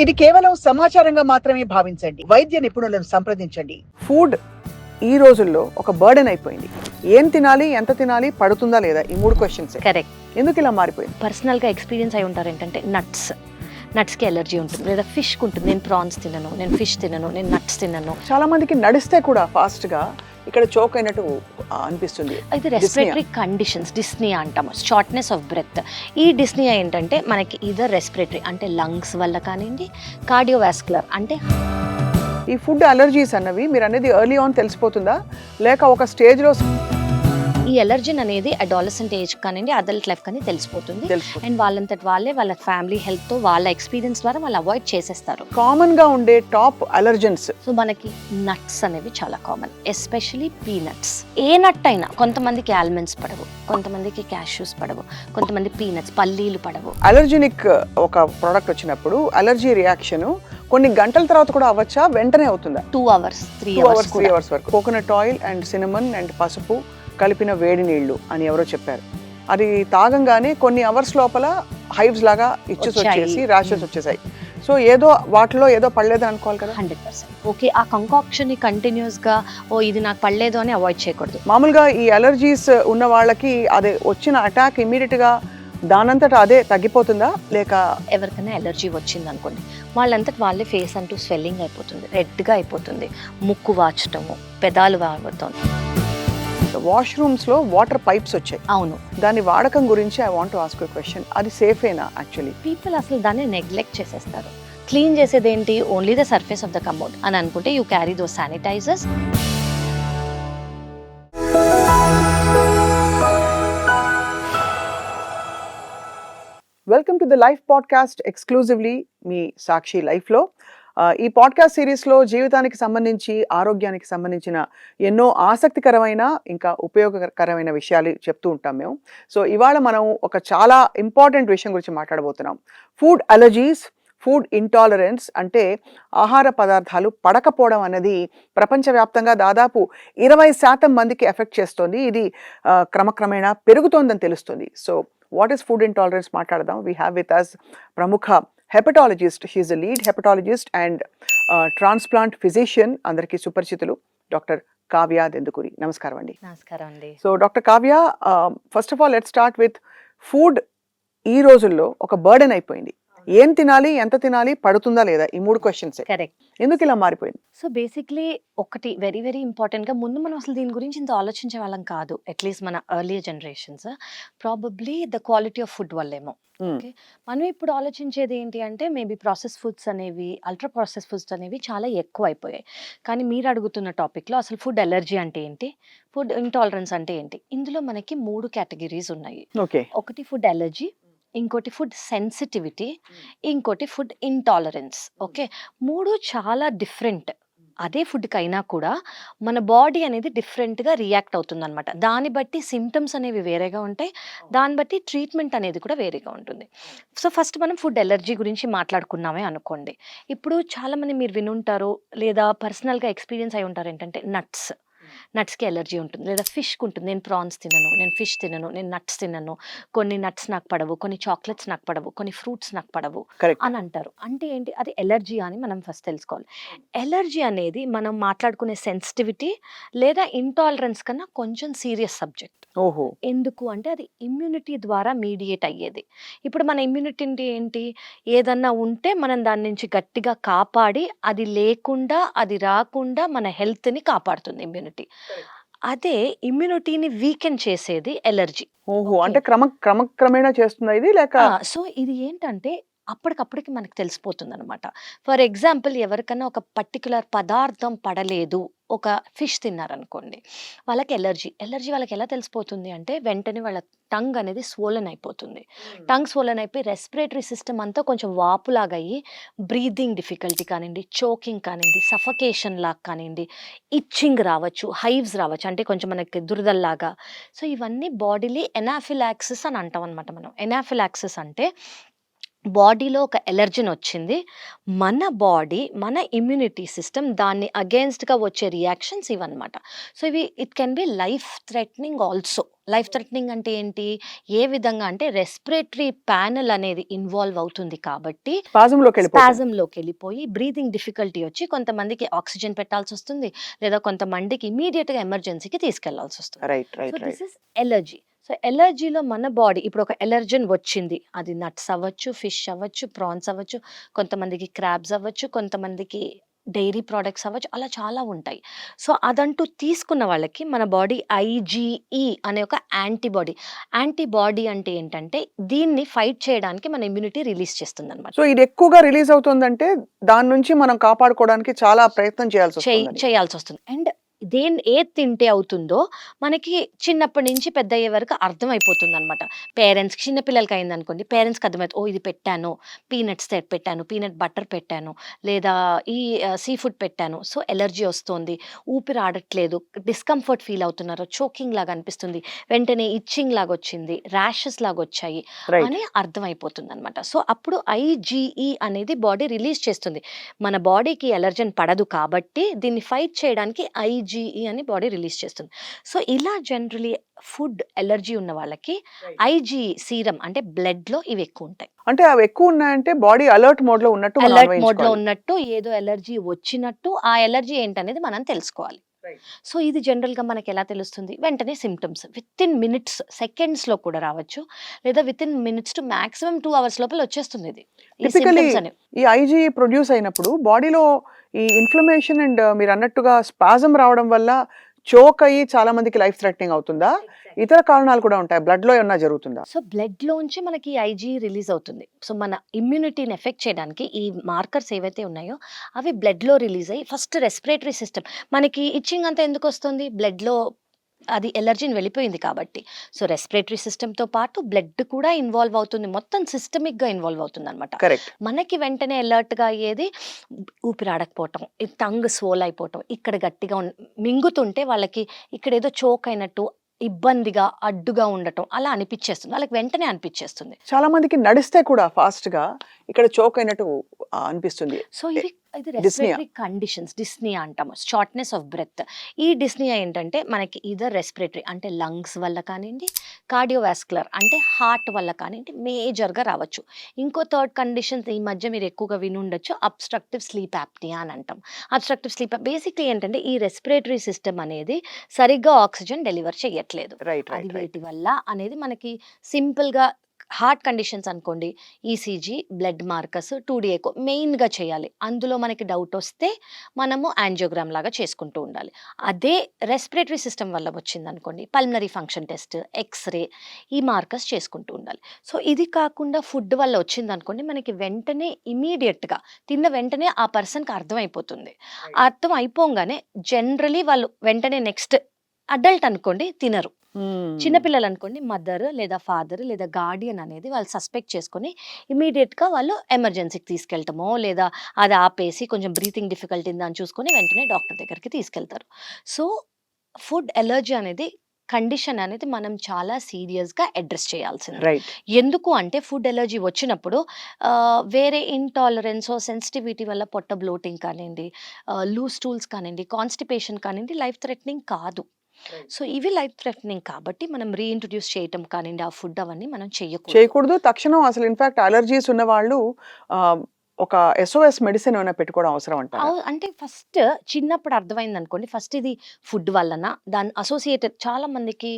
ఇది కేవలం సమాచారంగా మాత్రమే భావించండి. వైద్య నిపుణులను సంప్రదించండి. ఫుడ్ ఈ రోజుల్లో ఒక బర్డెన్ అయిపోయింది. ఏం తినాలి, ఎంత తినాలి, పడుతుందా లేదా, ఈ 3 క్వశ్చన్స్. కరెక్ట్. ఎందుకు ఇలా మారిపోయింది? పర్సనల్గా ఎక్స్పీరియన్స్ అయి ఉంటారు ఏంటంటే నట్స్కి ఎలర్జీ ఉంటుంది, లేదా ఫిష్కి ఉంటుంది. నేను ప్రాన్స్ తినను, నేను ఫిష్ తినను, నేను నట్స్ తినను. చాలా మందికి నడిస్తే కూడా ఫాస్ట్గా ఇక్కడ చోక్ అయినట్టు అనిపిస్తుంది. ఇది రెస్పిరేటరీ కండిషన్స్, డిస్నియా అంటాము, షార్ట్నెస్ ఆఫ్ బ్రెత్. ఈ డిస్నియా ఏంటంటే మనకి ఇదర్ రెస్పిరేటరీ అంటే లంగ్స్ వల్ల కానివ్వండి, కార్డియోవాస్కులర్ అంటే. ఈ ఫుడ్ అలర్జీస్ అన్నవి మీరు అనేది ఎర్లీ ఆన్ తెలిసిపోతుందా, లేక ఒక స్టేజ్లో? ఈ ఎలర్జీన్ అనేది అడాలసెంట్ ఏజ్ కానివ్వండి, అడల్ట్ లైఫ్ కానీ తెలిసిపోతుంది. అండ్ వాళ్ళంతటి వాళ్ళే వాళ్ళ ఫ్యామిలీ హెల్త్తో వాళ్ళ ఎక్స్పీరియన్స్ ద్వారా వాళ్ళు అవాయిడ్ చేసేస్తారు. కామన్గా ఉండే టాప్ అలర్జెన్స్. సో మనకి నట్స్ అనేవి చాలా కామన్, ఎస్పెషలీ పీనట్స్. ఏ నట్ అయినా, కొంతమందికి ఆల్మండ్స్ పడవు, కొంతమందికి క్యాష్యూస్ పడవు, కొంతమంది పీనట్స్ పల్లీలు పడవు. అలర్జెనిక్ ఒక ప్రోడక్ట్ వచ్చినప్పుడు అలర్జీ రియాక్షన్ కొన్ని గంటల తర్వాత కూడా అవ్వచ్చా, వెంటనే అవుతుందా? 2 hours 3 hours వరకు. Coconut oil and cinnamon and పసుపు కలిపిన వేడి నీళ్లు అని ఎవరో చెప్పారు. అది తాగంగానే కొన్ని అవర్స్ లోపల హైవ్స్ లాగా ఇచ్చెస్ వచ్చేసి ర్యాషెస్ వచ్చేసాయి. సో ఏదో వాటిలో ఏదో పడలేదని అనుకోవాలి కదా. 100%. ఓకే, ఆ కంకాక్షన్ ని కంటిన్యూస్ గా ఇది నాకు పడలేదు అని అవాయిడ్ చేయకూడదు. మామూలుగా ఈ అలర్జీస్ ఉన్న వాళ్ళకి అదే వచ్చిన అటాక్ ఇమీడియట్ గా దానంతటా అదే తగ్గిపోతుందా, లేక? ఎవరికైనా ఎలర్జీ వచ్చింది అనుకోండి, వాళ్ళంతటి వాళ్ళే ఫేస్ అంటూ స్వెల్లింగ్ అయిపోతుంది, రెడ్గా అయిపోతుంది, ముక్కు వాచటము, పెదాలు వాగుతుంది. వాష్రూమ్స్ లో వాటర్ పైప్స్ వచ్చాయి. అవును, దాని వాడకం గురించి I want to ask you question. అది సేఫేనా? యాక్చువల్లీ పీపుల్ అసలు దాన్ని నెగ్లెక్ట్ చేసేస్తారు. క్లీన్ చేసేది ఏంటి, only the surface of the commode అని అనుకుంటే you carry those sanitizers. Welcome to the life podcast, exclusively మీ సాక్షి లైఫ్లో. ఈ పాడ్కాస్ట్ సిరీస్లో జీవితానికి సంబంధించి, ఆరోగ్యానికి సంబంధించిన ఎన్నో ఆసక్తికరమైన ఇంకా ఉపయోగకరమైన విషయాలు చెప్తూ ఉంటాం మేము. సో ఇవాళ మనం ఒక చాలా ఇంపార్టెంట్ విషయం గురించి మాట్లాడబోతున్నాం. ఫుడ్ అలర్జీస్, ఫుడ్ ఇంటాలరెన్స్ అంటే ఆహార పదార్థాలు పడకపోవడం అనేది ప్రపంచవ్యాప్తంగా దాదాపు 20% మందికి ఎఫెక్ట్ చేస్తుంది. ఇది క్రమక్రమేణా పెరుగుతోందని తెలుస్తుంది. So what is food intolerance మాట్లాడదాం. వీ హ్యావ్ విత్ అస్ ప్రముఖ hepatologist. He is a lead hepatologist and transplant physician, అందరికీ సుపరిచితులు, డాక్టర్ కావ్య దెందుకూరి. నమస్కారం అండి. నమస్కారం అండి. So doctor Kavya, first of all let's start with food. ఈ రోజుల్లో ఒక బర్డెన్ అయిపోయింది. ఏం తినాలి, ఎంత తినాలి, పడుతుందా లేదా, ఈ 3 క్వశ్చన్స్. కరెక్ట్. ఎందుకు ఇలా మారిపోయింది? సో బేసిక్లీ ఒకటి వెరీ వెరీ ఇంపార్టెంట్గా, ముందు మనం అసలు దీని గురించి ఇంత ఆలోచించే వాళ్ళం కాదు. అట్లీస్ట్ మన early generations, probably the quality of food వల్లేమో. ఓకే, మనం ఇప్పుడు ఆలోచించేది ఏంటి అంటే మేబీ ప్రాసెస్ ఫుడ్స్ అనేవి, అల్ట్రా ప్రాసెస్ ఫుడ్స్ అనేవి చాలా ఎక్కువ అయిపోయాయి. కానీ మీరు అడుగుతున్న టాపిక్లో అసలు ఫుడ్ అలర్జీ అంటే ఏంటి, ఫుడ్ ఇంటాలరెన్స్ అంటే ఏంటి, ఇందులో మనకి 3 కేటగిరీస్ ఉన్నాయి. ఓకే, ఒకటి ఫుడ్ అలర్జీ, ఇంకోటి ఫుడ్ సెన్సిటివిటీ, ఇంకోటి ఫుడ్ ఇంటాలరెన్స్. ఓకే, 3 చాలా డిఫరెంట్. అదే ఫుడ్కి అయినా కూడా మన బాడీ అనేది డిఫరెంట్గా రియాక్ట్ అవుతుంది అనమాట. దాన్ని బట్టి సిమ్టమ్స్ అనేవి వేరేగా ఉంటాయి, దాన్ని బట్టి ట్రీట్మెంట్ అనేది కూడా వేరేగా ఉంటుంది. సో ఫస్ట్ మనం ఫుడ్ ఎలర్జీ గురించి మాట్లాడుకున్నామే అనుకోండి. ఇప్పుడు చాలామంది మీరు వినుంటారు, లేదా పర్సనల్గా ఎక్స్పీరియన్స్ అయి ఉంటారు ఏంటంటే నట్స్కి ఎలర్జీ ఉంటుంది, లేదా ఫిష్కి ఉంటుంది. నేను ప్రాన్స్ తినను, నేను ఫిష్ తినను, నేను నట్స్ తినను, కొన్ని నట్స్ నాకు పడవు, కొన్ని చాక్లెట్స్ నాకు పడవు, కొన్ని ఫ్రూట్స్ నాకు పడవు అని అంటారు. అంటే ఏంటి, అది ఎలర్జీ అని మనం ఫస్ట్ తెలుసుకోవాలి. ఎలర్జీ అనేది మనం మాట్లాడుకునే సెన్సిటివిటీ లేదా ఇంటాలరెన్స్ కన్నా కొంచెం సీరియస్ సబ్జెక్ట్. ఓహో, ఎందుకు అంటే అది ఇమ్యూనిటీ ద్వారా మీడియేట్ అయ్యేది. ఇప్పుడు మన ఇమ్యూనిటీ ఏంటి, ఏదన్నా ఉంటే మనం దాని నుంచి గట్టిగా కాపాడి, అది లేకుండా, అది రాకుండా మన హెల్త్ని కాపాడుతుంది ఇమ్యూనిటీ. అదే ఇమ్యూనిటీని వీకెండ్ చేసేది ఎలర్జీ. ఓహో, అంటే క్రమక్రమేణా చేస్తుందా ఇది, లేక? సో ఇది ఏంటంటే అప్పటికప్పటికి మనకు తెలిసిపోతుంది అనమాట. ఫర్ ఎగ్జాంపుల్, ఎవరికైనా ఒక పర్టికులర్ పదార్థం పడలేదు, ఒక ఫిష్ తిన్నారనుకోండి, వాళ్ళకి ఎలర్జీ వాళ్ళకి ఎలా తెలిసిపోతుంది అంటే వెంటనే వాళ్ళ టంగ్ అనేది స్వోలన్ అయిపోతుంది. టంగ్ స్వోలన్ అయిపోయి రెస్పిరేటరీ సిస్టమ్ అంతా కొంచెం వాపులాగా అయ్యి బ్రీదింగ్ డిఫికల్టీ కానివ్వండి, చోకింగ్ కానివ్వండి, సఫకేషన్ లాగా కానివ్వండి, ఇచ్చింగ్ రావచ్చు, హైవ్స్ రావచ్చు, అంటే కొంచెం మనకి దురదల్లాగా. సో ఇవన్నీ బాడీలీ ఎనాఫిలాక్సిస్ అని అంటాం అనమాట. మనం ఎనాఫిలాక్సిస్ అంటే బాడీలో ఒక ఎలర్జీని వచ్చింది, మన బాడీ, మన ఇమ్యూనిటీ సిస్టమ్ దాన్ని అగేన్స్ట్గా వచ్చే రియాక్షన్స్ ఇవన్నమాట. సో ఇవి it can be life threatening also. Life threatening అంటే ఏంటి? ఏ విధంగా అంటే రెస్పిరేటరీ ప్యానెల్ అనేది ఇన్వాల్వ్ అవుతుంది కాబట్టి స్పాజంలోకి వెళ్ళిపోతుంది. స్పాజంలోకెళ్ళిపోయి బ్రీతింగ్ డిఫికల్టీ వచ్చి కొంతమందికి ఆక్సిజన్ పెట్టాల్సొస్తుంది. లేదా కొంతమందికి ఇమ్మీడియేట్‌గా ఎమర్జెన్సీకి తీసుకెళ్లాల్సొస్తుంది. Right, so right, right. This is allergy. So ఎలర్జీలో మన బాడీ ఇప్పుడు ఒక ఎలర్జన్ వచ్చింది. అది నట్స్ అవ్వచ్చు, ఫిష్ అవ్వచ్చు, ప్రాన్స్ అవ్వచ్చు, కొంతమందికి క్రాబ్స్ అవ్వచ్చు, కొంతమందికి డైరీ ప్రొడక్ట్స్ అవ్వచ్చు. అలా చాలా ఉంటాయి. సో అదంటూ తీసుకున్న వాళ్ళకి మన బాడీ ఐజీఈ అనే ఒక యాంటీబాడీ. యాంటీబాడీ అంటే ఏంటంటే దీన్ని ఫైట్ చేయడానికి మన ఇమ్యూనిటీ రిలీజ్ చేస్తుందన్నమాట. సో ఇది ఎక్కువగా రిలీజ్ అవుతుందంటే దాని నుంచి మనం కాపాడుకోవడానికి చాలా ప్రయత్నం చేయాల్సి వస్తుంది. చేయాల్సొస్తుంది. అండ్ ఏది తింటే అవుతుందో మనకి చిన్నప్పటి నుంచి పెద్దయ్యే వరకు అర్థమైపోతుందనమాట. పేరెంట్స్‌కి చిన్న పిల్లలకి అయిందనుకోండి, పేరెంట్స్‌కి అర్థమైతుంది. ఓహ్! ఇది పెట్టాను, పీనట్స్ పెట్టాను, పీనట్ బటర్ పెట్టాను, లేదా ఈ సీ ఫుడ్ పెట్టాను. సో ఎలర్జీ వస్తోంది, ఊపిరి ఆడట్లేదు, డిస్కంఫర్ట్ ఫీల్ అవుతున్నారు, చోకింగ్ లాగా అనిపిస్తుంది, వెంటనే ఇచ్చింగ్ లాగా వచ్చింది, ర్యాషెస్ లాగా వచ్చాయి రైట్. అని అర్థమైపోతుందనమాట. సో అప్పుడు ఐజీఈ అనేది బాడీ రిలీజ్ చేస్తుంది. మన బాడీకి ఎలర్జన్ పడదు కాబట్టి దీన్ని ఫైట్ చేయడానికి ఐజీఈ అని బాడీ రిలీజ్ చేస్తుంది. సో ఇలా జనరలీ ఫుడ్ ఎలర్జీ ఉన్న వాళ్ళకి ఐజీఈ సీరం అంటే బ్లడ్‌లో ఇవి ఎక్కువ ఉంటాయి. అంటే అవి ఎక్కువ ఉన్నాయంటే బాడీ అలర్ట్ మోడ్ లో ఉన్నట్టు మనం అలర్ట్ మోడ్‌లో అన్వయించుకోవాలి. ఉన్నట్టు ఏదో ఎలర్జీ వచ్చినట్టు ఆ ఎలర్జీ ఏంటనేది మనం తెలుసుకోవాలి. Right. సో ఇది జనరల్‌గా మనకి ఎలా తెలుస్తుంది? వెంటనే సింప్టమ్స్ వితిన్ మినిట్స్, సెకండ్స్‌లో కూడా రావచ్చు. లేదా within minutes to maximum 2 hours లోపల వచ్చేస్తుంది ఇది. ఈ టిపికలీ సింప్టమ్స్ అనేవి. ఈ ఐజీ ప్రొడ్యూస్ అయినప్పుడు బాడీలో ఈ ఇన్ఫ్లమేషన్ అండ్ మీరు అన్నట్టుగా స్పాజం రావడం వల్ల చోక్ అయ్యి చాలా మందికి లైఫ్ థ్రెటనింగ్ అవుతుందా? ఇతర కారణాలు కూడా ఉంటాయి. బ్లడ్ లో ఏమన్నా జరుగుతుందా? సో బ్లడ్‌లోంచి మనకి ఐజీ రిలీజ్ అవుతుంది. సో మన ఇమ్యూనిటీని ఎఫెక్ట్ చేయడానికి ఈ మార్కర్స్ ఏవైతే ఉన్నాయో అవి బ్లడ్‌లో రిలీజ్ అయ్యి ఫస్ట్ రెస్పిరేటరీ సిస్టమ్ మనకి ఇచ్చింగ్ అంతా ఎందుకొస్తుంది? బ్లడ్‌లో అది ఎలర్జీని వెళ్ళిపోయింది కాబట్టి. సో రెస్పిరేటరీ సిస్టమ్‌తో పాటు బ్లడ్ కూడా ఇన్వాల్వ్ అవుతుంది. మొత్తం సిస్టమిక్‌గా ఇన్వాల్వ్ అవుతుందన్నమాట. కరెక్ట్. మనకి వెంటనే అలర్ట్‌గా అయ్యేది ఊపిరాడకపోవటం, ఈ టంగ్ స్వోల్ అయిపోవటం, ఇక్కడ గట్టిగా మింగుతుంటే వాళ్ళకి ఇక్కడేదో చోక్ అయినట్టు, ఇబ్బందిగా, అడ్డుగా ఉండటం అలా అనిపిచ్చేస్తుంది. వాళ్ళకి వెంటనే అనిపిచ్చేస్తుంది. చాలా మందికి నడిస్తే కూడా ఫాస్ట్ గా ఇక్కడ చోక్ అయినట్టు అనిపిస్తుంది. సో ఇది డిస్నియా. రెస్పిరేటరీ కండిషన్స్ డిస్నియా అంటాము. Shortness of breath. ఈ డిస్నియా ఏంటంటే మనకి ఇదర్ రెస్పిరేటరీ అంటే లంగ్స్ వల్ల కానియండి, కార్డియోవాస్కులర్ అంటే హార్ట్ వల్ల కానియండి మేజర్‌గా రావచ్చు. ఇంకో థర్డ్ కండిషన్స్ ఈ మధ్య మీరు ఎక్కువగా వినుండొచ్చు అబ్‌స్ట్రక్టివ్ స్లీప్ యాప్నియా అని అంటాం. అబ్‌స్ట్రక్టివ్ స్లీప్ బేసిక్‌లీ ఏంటంటే ఈ రెస్పిరేటరీ సిస్టమ్ అనేది సరిగ్గా ఆక్సిజన్ డెలివర్ చేయట్లేదు. రైట్, అది రైట్, రైట్. వేటి వల్ల అనేది మనకి సింపుల్‌గా హార్ట్ కండిషన్స్ అనుకోండి, ECG, blood markers, 2D echo మెయిన్‌గా చేయాలి. అందులో మనకి డౌట్ వస్తే మనము యాంజియోగ్రామ్ లాగా చేసుకుంటూ ఉండాలి. అదే రెస్పిరేటరీ సిస్టమ్ వల్ల వచ్చిందనుకోండి, పల్మనరీ ఫంక్షన్ టెస్ట్, ఎక్స్‌రే ఈ మార్కర్స్ చేసుకుంటూ ఉండాలి. సో ఇది కాకుండా ఫుడ్ వల్ల వచ్చిందనుకోండి, మనకి వెంటనే ఇమ్మీడియేట్‌గా తిన్న వెంటనే ఆ పర్సన్‌కి అర్థమైపోతుంది. అర్థం అయిపోంగానే జనరలీ వాళ్ళు వెంటనే నెక్స్ట్ అడల్ట్ అనుకోండి తినరు. చిన్న పిల్లలు అనుకోండి మదర్ లేదా ఫాదర్ లేదా గార్డియన్ అనేది వాళ్ళు సస్పెక్ట్ చేసుకొని ఇమీడియట్‌గా వాళ్ళు ఎమర్జెన్సీకి తీసుకెళ్ళటమో లేదా అది ఆపేసి కొంచెం బ్రీతింగ్ డిఫికల్టీ ఉందని చూసుకొని వెంటనే డాక్టర్ దగ్గరికి తీసుకెళ్తారు. సో ఫుడ్ ఎలర్జీ అనేది కండిషన్ అనేది మనం చాలా సీరియస్‌గా అడ్రెస్ చేయాల్సింది. రైట్. ఎందుకు అంటే ఫుడ్ ఎలర్జీ వచ్చినప్పుడు వేరే ఇంటాలరెన్సో, సెన్సిటివిటీ వల్ల పొట్ట బ్లోటింగ్ కానియండి, లూజ్ స్టూల్స్ కానియండి, కాన్‌స్టిపేషన్ కానియండి లైఫ్ థ్రెటనింగ్ కాదు. సో ఇవి లైఫ్ థ్రెటనింగ్ కాబట్టి మనం రీఇంట్రొడ్యూస్ చేయటం కానియండి, ఆ ఫుడ్ అవన్నీ మనం చేయకూడదు. తక్షణం అసలు ఇన్ఫాక్ట్ అలర్జీస్ ఉన్న వాళ్ళు ఒక ఎస్ఓఎస్ మెడిసిన్ ఏమైనా పెట్టుకోవడం అవసరం అంటారా? అంటే ఫస్ట్ చిన్నప్పుడు అర్థమైందనుకోండి, ఫస్ట్ ఇది ఫుడ్ వల్లనా, దాని అసోసియేటెడ్ చాలా మందికి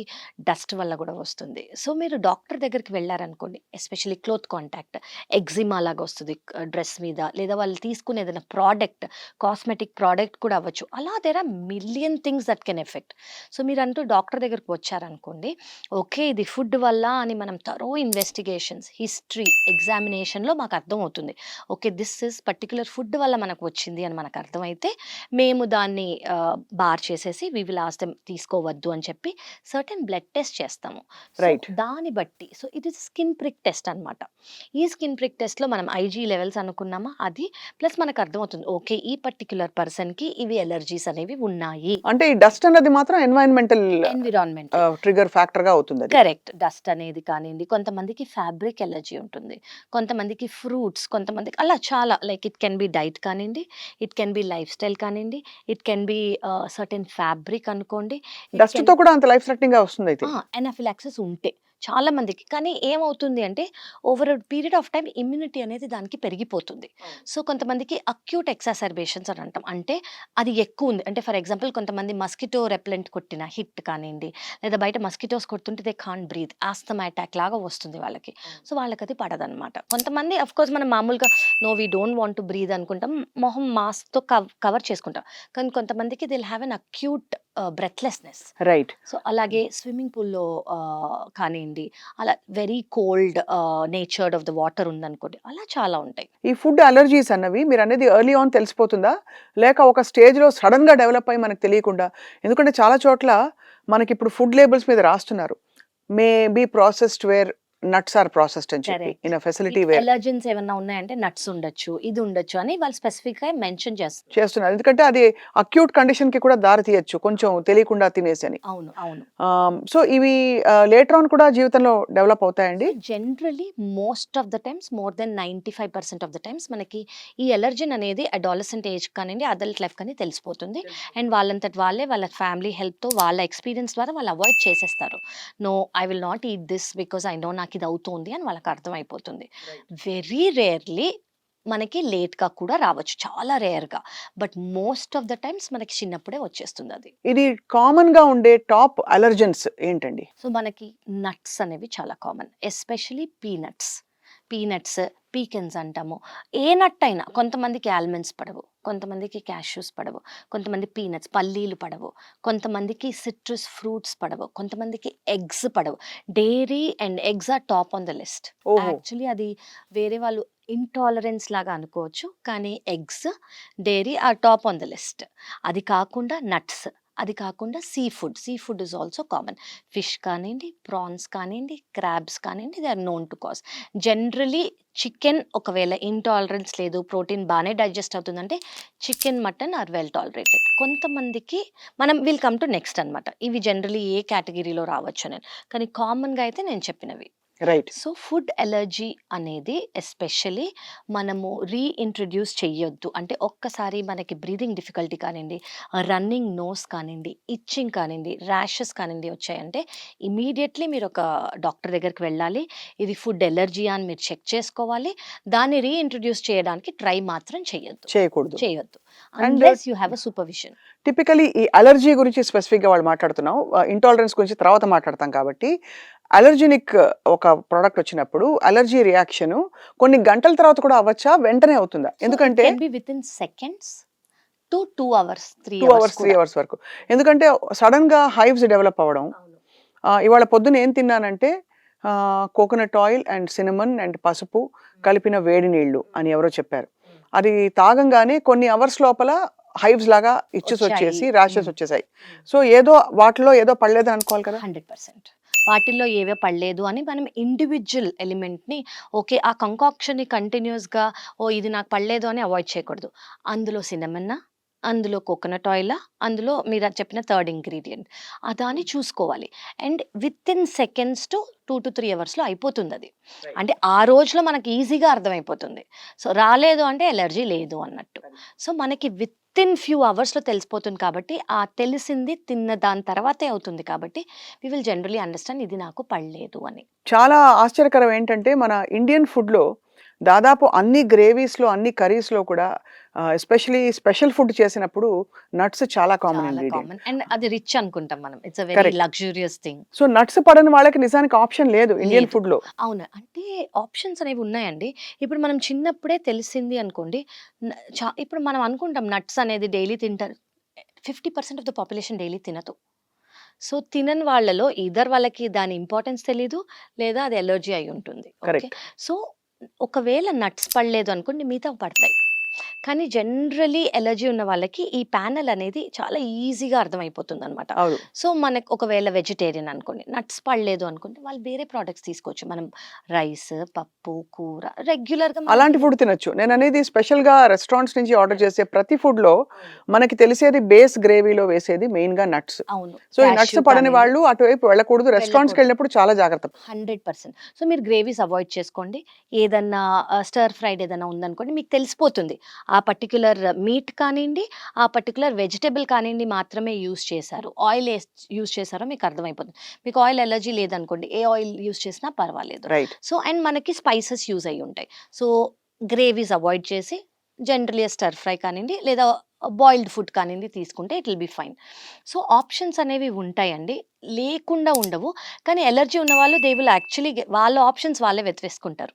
డస్ట్ వల్ల కూడా వస్తుంది. సో మీరు డాక్టర్ దగ్గరికి వెళ్ళారనుకోండి, ఎస్పెషల్లీ క్లోత్ కాంటాక్ట్, ఎగ్జిమా లాగా వస్తుంది డ్రెస్ మీద, లేదా వాళ్ళు తీసుకునే ఏదైనా ప్రోడక్ట్, కాస్మెటిక్ ప్రోడక్ట్ కూడా అవ్వచ్చు. అలా there are million things that can affect. So మీరంటూ డాక్టర్ దగ్గరికి వచ్చారనుకోండి, ఓకే ఇది ఫుడ్ వల్ల అని మనం థరో ఇన్వెస్టిగేషన్స్, హిస్టరీ, ఎగ్జామినేషన్‌లో మాకు అర్థమవుతుంది. Okay this is particular food వల్ల మనకు వచ్చింది అని మనకు అర్థమైతే మేము దాన్ని బార్ చేసేసి వి విల్ ఆస్క్ దెమ్ తీసుకోవద్దు అని చెప్పి సర్టెన్ బ్లడ్ టెస్ట్ చేస్తాము. So right. దాన్ని బట్టి సో ఇది స్కిన్ ప్రిక్ టెస్ట్ అన్నమాట. ఈ స్కిన్ ప్రిక్ టెస్ట్‌లో మనం ఐజీ లెవెల్స్ అనుకున్నామా అది ప్లస్ మనకు అర్థమవుతుంది. ఓకే ఈ పర్టిక్యులర్ పర్సన్‌కి ఇవి ఎలర్జీస్ అనేవి ఉన్నాయి. అంటే ఈ డస్ట్ అన్నది మాత్రం ఎన్విరాన్మెంటల్ ఎన్విరాన్మెంట్ ట్రిగర్ ఫ్యాక్టర్ గా అవుతుంది అది. కరెక్ట్. డస్ట్ అనేది కానియండి, కొంతమందికి ఫ్యాబ్రిక్ ఎలర్జీ ఉంటుంది, కొంతమందికి ఫ్రూట్స్, కొంతమందికి అలా చాలా like it can be diet కానివ్వండి, it can be lifestyle కానివ్వండి, it can be certain fabric అనుకోండి, డస్ట్ తో కూడా అంత లైఫ్ థ్రెటనింగ్ గా వస్తుంది అయితే. ఎనాఫిలాక్సిస్ ఉంటే చాలా మందికి. కానీ ఏమవుతుంది అంటే over period of time immunity అనేది దానికి పెరిగిపోతుంది. సో కొంతమందికి అక్యూట్ ఎక్సాసర్బేషన్స్ అని అంటాం. అంటే అది ఎక్కువ ఉంది అంటే ఫర్ ఎగ్జాంపుల్ కొంతమంది మస్కిటో రెప్లెంట్ కొట్టిన హిట్ కానివ్వండి, లేదా బయట మస్కిటోస్ కొడుతుంటే they can't breath, asthma attack లాగా వస్తుంది వాళ్ళకి. సో వాళ్ళకి అది పడదనమాట. కొంతమంది అఫ్ కోర్స్ మనం మామూలుగా no we don't want to breathe అనుకుంటాం, మొహం మాస్క్తో కవర్ చేసుకుంటాం. కానీ కొంతమందికి they'll have an acute breathlessness. Right. So అలాగే స్విమ్మింగ్ పూల్లో కానివ్వండి, అలా very cold natured of the water ఉందనుకోండి, అలా చాలా ఉంటాయి. ఈ ఫుడ్ అలర్జీస్ అన్నవి మీరు అనేది ఎర్లీ ఆన్ తెలిసిపోతుందా, లేక ఒక స్టేజ్ లో సడన్ గా డెవలప్ అయ్యి మనకు తెలియకుండా? ఎందుకంటే చాలా చోట్ల మనకి ఇప్పుడు ఫుడ్ లేబుల్స్ మీద రాస్తున్నారు, may be processed where nuts are processed అని చెప్పి, Correct. In facility where allergens ఏమన్నా ఉన్నాయంటే నట్స్ ఉండొచ్చు, ఇది ఉండొచ్చు అని వాళ్ళు స్పెసిఫిక్ గా మెన్షన్ చేస్తారు. చేస్తున్నారు. ఎందుకంటే అది అక్యూట్ కండిషన్ కి కూడా దారి తీయచ్చు కొంచెం తెలియకుండా తినేసి అని. అవును, అవును. సో ఇవి లేటర్ ఆన్ కూడా జీవితంలో డెవలప్ అవుతాయండి. Generally most of the times, more than 95% of the times మనకి ఈ ఎలర్జన్ అనేది అడాలసెంట్ ఏజ్ కానివ్వండి, అడల్ట్ లైఫ్ కానీ తెలిసిపోతుంది. అండ్ వాళ్ళంతటి వాళ్ళే వాళ్ళ ఫ్యామిలీ హెల్ప్తో వాళ్ళ ఎక్స్పీరియన్స్ ద్వారా వాళ్ళు అవాయిడ్ చేసేస్తారు. No I will not eat this because I know నాకు ఇది అవుతుంది అని వాళ్ళకి అర్థమైపోతుంది. వెరీ రేర్లీ మనకి లేట్గా కూడా రావచ్చు, చాలా రేర్గా. But most of the times మనకి చిన్నప్పుడే వచ్చేస్తుంది అది. ఇది కామన్ గా ఉండే టాప్ అలర్జెన్స్ ఏంటండి? సో మనకి నట్స్ అనేవి చాలా కామన్, ఎస్పెషలీ పీనట్స్, పీకెన్స్ అంటాము. ఏ నట్ అయినా, కొంతమందికి ఆల్మండ్స్ పడవు, కొంతమందికి క్యాష్యూస్ పడవు, కొంతమంది పీనట్స్ పల్లీలు పడవు, కొంతమందికి సిట్రస్ ఫ్రూట్స్ పడవు, కొంతమందికి ఎగ్స్ పడవు. Dairy and eggs are top on the list. ఓహో. యాక్చువల్లీ అది వేరే వాళ్ళు ఇంటాలరెన్స్ లాగా అనుకోవచ్చు, కానీ eggs, dairy are top on the list. అది కాకుండా నట్స్, అది కాకుండా seafood is also common. Fish కానివ్వండి, ప్రాన్స్ కానివ్వండి, క్రాబ్స్ కానివ్వండి, they are known to cause. Generally chicken ఒకవేళ ఇంటాలరెన్స్ లేదు, ప్రోటీన్ బాగానే డైజెస్ట్ అవుతుందంటే chicken, mutton are well tolerated. కొంతమందికి మనం విల్ కమ్ టు నెక్స్ట్ అనమాట. ఇవి జనరలీ ఏ కేటగిరీలో రావచ్చు అని, కానీ కామన్గా అయితే నేను చెప్పినవి. రైట్. సో ఫుడ్ ఎలర్జీ అనేది ఎస్పెషలీ మనము రీఇంట్రడ్యూస్ చెయ్యొద్దు. అంటే ఒక్కసారి మనకి బ్రీదింగ్ డిఫికల్టీ కానివ్వండి, రన్నింగ్ నోస్ కానివ్వండి, ఇచ్చింగ్ కానివ్వండి, ర్యాషెస్ కానివ్వండి వచ్చాయంటే ఇమీడియట్లీ మీరు ఒక డాక్టర్ దగ్గరికి వెళ్ళాలి. ఇది ఫుడ్ ఎలర్జీ అని మీరు చెక్ చేసుకోవాలి. దాన్ని రీఇంట్రడ్యూస్ చేయడానికి ట్రై మాత్రం చేయొద్దు. Unless you have a supervision. Typically ఈ అలర్జీ గురించి స్పెసిఫిక్ గా వాళ్ళు మాట్లాడుతున్నాం, ఇంటాలరెన్స్ గురించి తర్వాత మాట్లాడతాం. కాబట్టి అలర్జెనిక్ ఒక ప్రోడక్ట్ వచ్చినప్పుడు అలర్జీ రియాక్షన్ కొన్ని గంటల తర్వాత కూడా అవ్వచ్చా, వెంటనే అవుతుందా? ఎందుకంటే with in seconds to 2 hours 3 2 hours hours 3 hours వరకు. ఎందుకంటే సడన్ గా హైవ్స్ డెవలప్ అవ్వడం. ఇవాళ పొద్దున ఏం తిన్నానంటే coconut oil and cinnamon and పసుపు కలిపిన వేడి నీళ్లు అని ఎవరో చెప్పారు. అది తాగంగానే కొన్ని అవర్స్ లోపల హైవ్స్ లాగా ఇచ్చెస్ వచ్చేసి ర్యాషెస్ వచ్చేసాయి. సో ఏదో వాటిలో ఏదో పడలేదు అనుకోవాలి కదా. 100% వాటిల్లో ఏవే పడలేదు అని మనం ఇండివిజువల్ ఎలిమెంట్ని ఓకే ఆ కంకాక్షన్ని కంటిన్యూస్గా ఇది నాకు పడలేదు అని అవాయిడ్ చేయకూడదు. అందులో సినమన్నా, అందులో కోకోనట్ ఆయిలా, అందులో మీరు చెప్పిన థర్డ్ ఇంగ్రీడియంట్ అదా అని చూసుకోవాలి. And with in seconds to 2 to 3 hours అయిపోతుంది అది. అంటే ఆ రోజులో మనకి ఈజీగా అర్థమైపోతుంది. సో రాలేదు అంటే ఎలర్జీ లేదు అన్నట్టు. సో మనకి విత్ ఇన్ ఫ్యూ అవర్స్లో తెలిసిపోతుంది. కాబట్టి ఆ తెలిసింది తిన్న దాని తర్వాతే అవుతుంది. కాబట్టి వి విల్ జనరలీ అండర్స్టాండ్ ఇది నాకు పడలేదు అని. చాలా ఆశ్చర్యకరం ఏంటంటే మన ఇండియన్ ఫుడ్లో దాదాపు అన్ని గ్రేవీస్లో అన్ని కర్రీస్లో కూడా ఎస్పెషలీ స్పెషల్ ఫుడ్ చేసినప్పుడు నట్స్ చాలా కామన్ ఇంగ్రీడియంట్. అండ్ అది రిచ్ అనుకుంటాం మనం, it's a very Correct. Luxurious thing. So nuts పడని వాళ్ళకి నిజానికి ఆప్షన్ లేదు ఇండియన్ లేదు. ఫుడ్ లో. అవును, అంటే ఆప్షన్స్ అనేవి ఉన్నాయండి. ఇప్పుడు మనం చిన్నప్పుడే తెలిసింది అనుకోండి, ఇప్పుడు మనం అనుకుంటాం నట్స్ అనేది డైలీ తింటారు. 50% ఆఫ్ ద పాపులేషన్ డైలీ తినదు. సో తినని వాళ్ళలో ఈధర్ వాళ్ళకి దాని ఇంపార్టెన్స్ తెలీదు, లేదా అది ఎలర్జీ అయి ఉంటుంది. Okay, Correct. సో ఒకవేళ నట్స్ పడలేదు అనుకోండి, మిగతా పడతాయి. కానీ జనరలీ ఎలర్జీ ఉన్న వాళ్ళకి ఈ ప్యానెల్ అనేది చాలా ఈజీగా అర్థమైపోతుందనమాట. అవును. సో, మనకు ఒకవేళ వెజిటేరియన్ అనుకోండి, నట్స్ పడలేదు అనుకోండి, వాళ్ళు వేరే ప్రొడక్ట్స్ తీసుకోవచ్చు. మనం రైస్, పప్పు, కూర రెగ్యులర్‌గా మనం అలాంటి ఫుడ్ తినొచ్చు. నేననేది స్పెషల్‌గా రెస్టారెంట్స్ నుంచి ఆర్డర్ చేసే ప్రతి ఫుడ్‌లో మనకి తెలిసేది బేస్ గ్రేవీలో వేసేది మెయిన్‌గా నట్స్. అవును. సో, ఈ నట్స్ క్యాష్యూ పడని కానివ్వండి, వాళ్ళు అటువైపు వెళ్ళకూడదు. వెళ్ళకూడదు. రెస్టారెంట్స్‌కెళ్ళినప్పుడు చాలా జాగ్రత్త. 100%. సో, మీరు గ్రేవీస్ అవాయిడ్ చేసుకోండి. ఏదన్నా స్టిర్ ఫ్రైడ్ ఏదైనా ఉందనుకోండి, మీకు తెలిసిపోతుంది. ఆ పర్టిక్యులర్ మీట్ కానియండి, ఆ పర్టిక్యులర్ వెజిటబుల్ కానియండి మాత్రమే యూజ్ చేశారు. ఆయిల్ యూజ్ చేశారో మీకు అర్థమైపోతుంది. మీకు ఆయిల్ ఎలర్జీ లేదనుకోండి, ఏ ఆయిల్ యూజ్ చేసినా పర్వాలేదు. రైట్. సో, అండ్ మనకి స్పైసెస్ యూజ్ అయ్యి ఉంటాయి. సో, గ్రేవీస్ అవాయిడ్ చేసి జనరల్లీ స్టిర్ ఫ్రై కానియండి, లేదా బాయిల్డ్ ఫుడ్ కానియండి తీసుకుంటే it will be fine. So, options అనేవి ఉంటాయండి. లేకుండా ఉండవు. కానీ ఎలర్జీ ఉన్నవాళ్ళు దే విల్ యాక్చువల్లీ వాళ్ళ ఆప్షన్స్ వాళ్ళే వెతివేసుకుంటారు.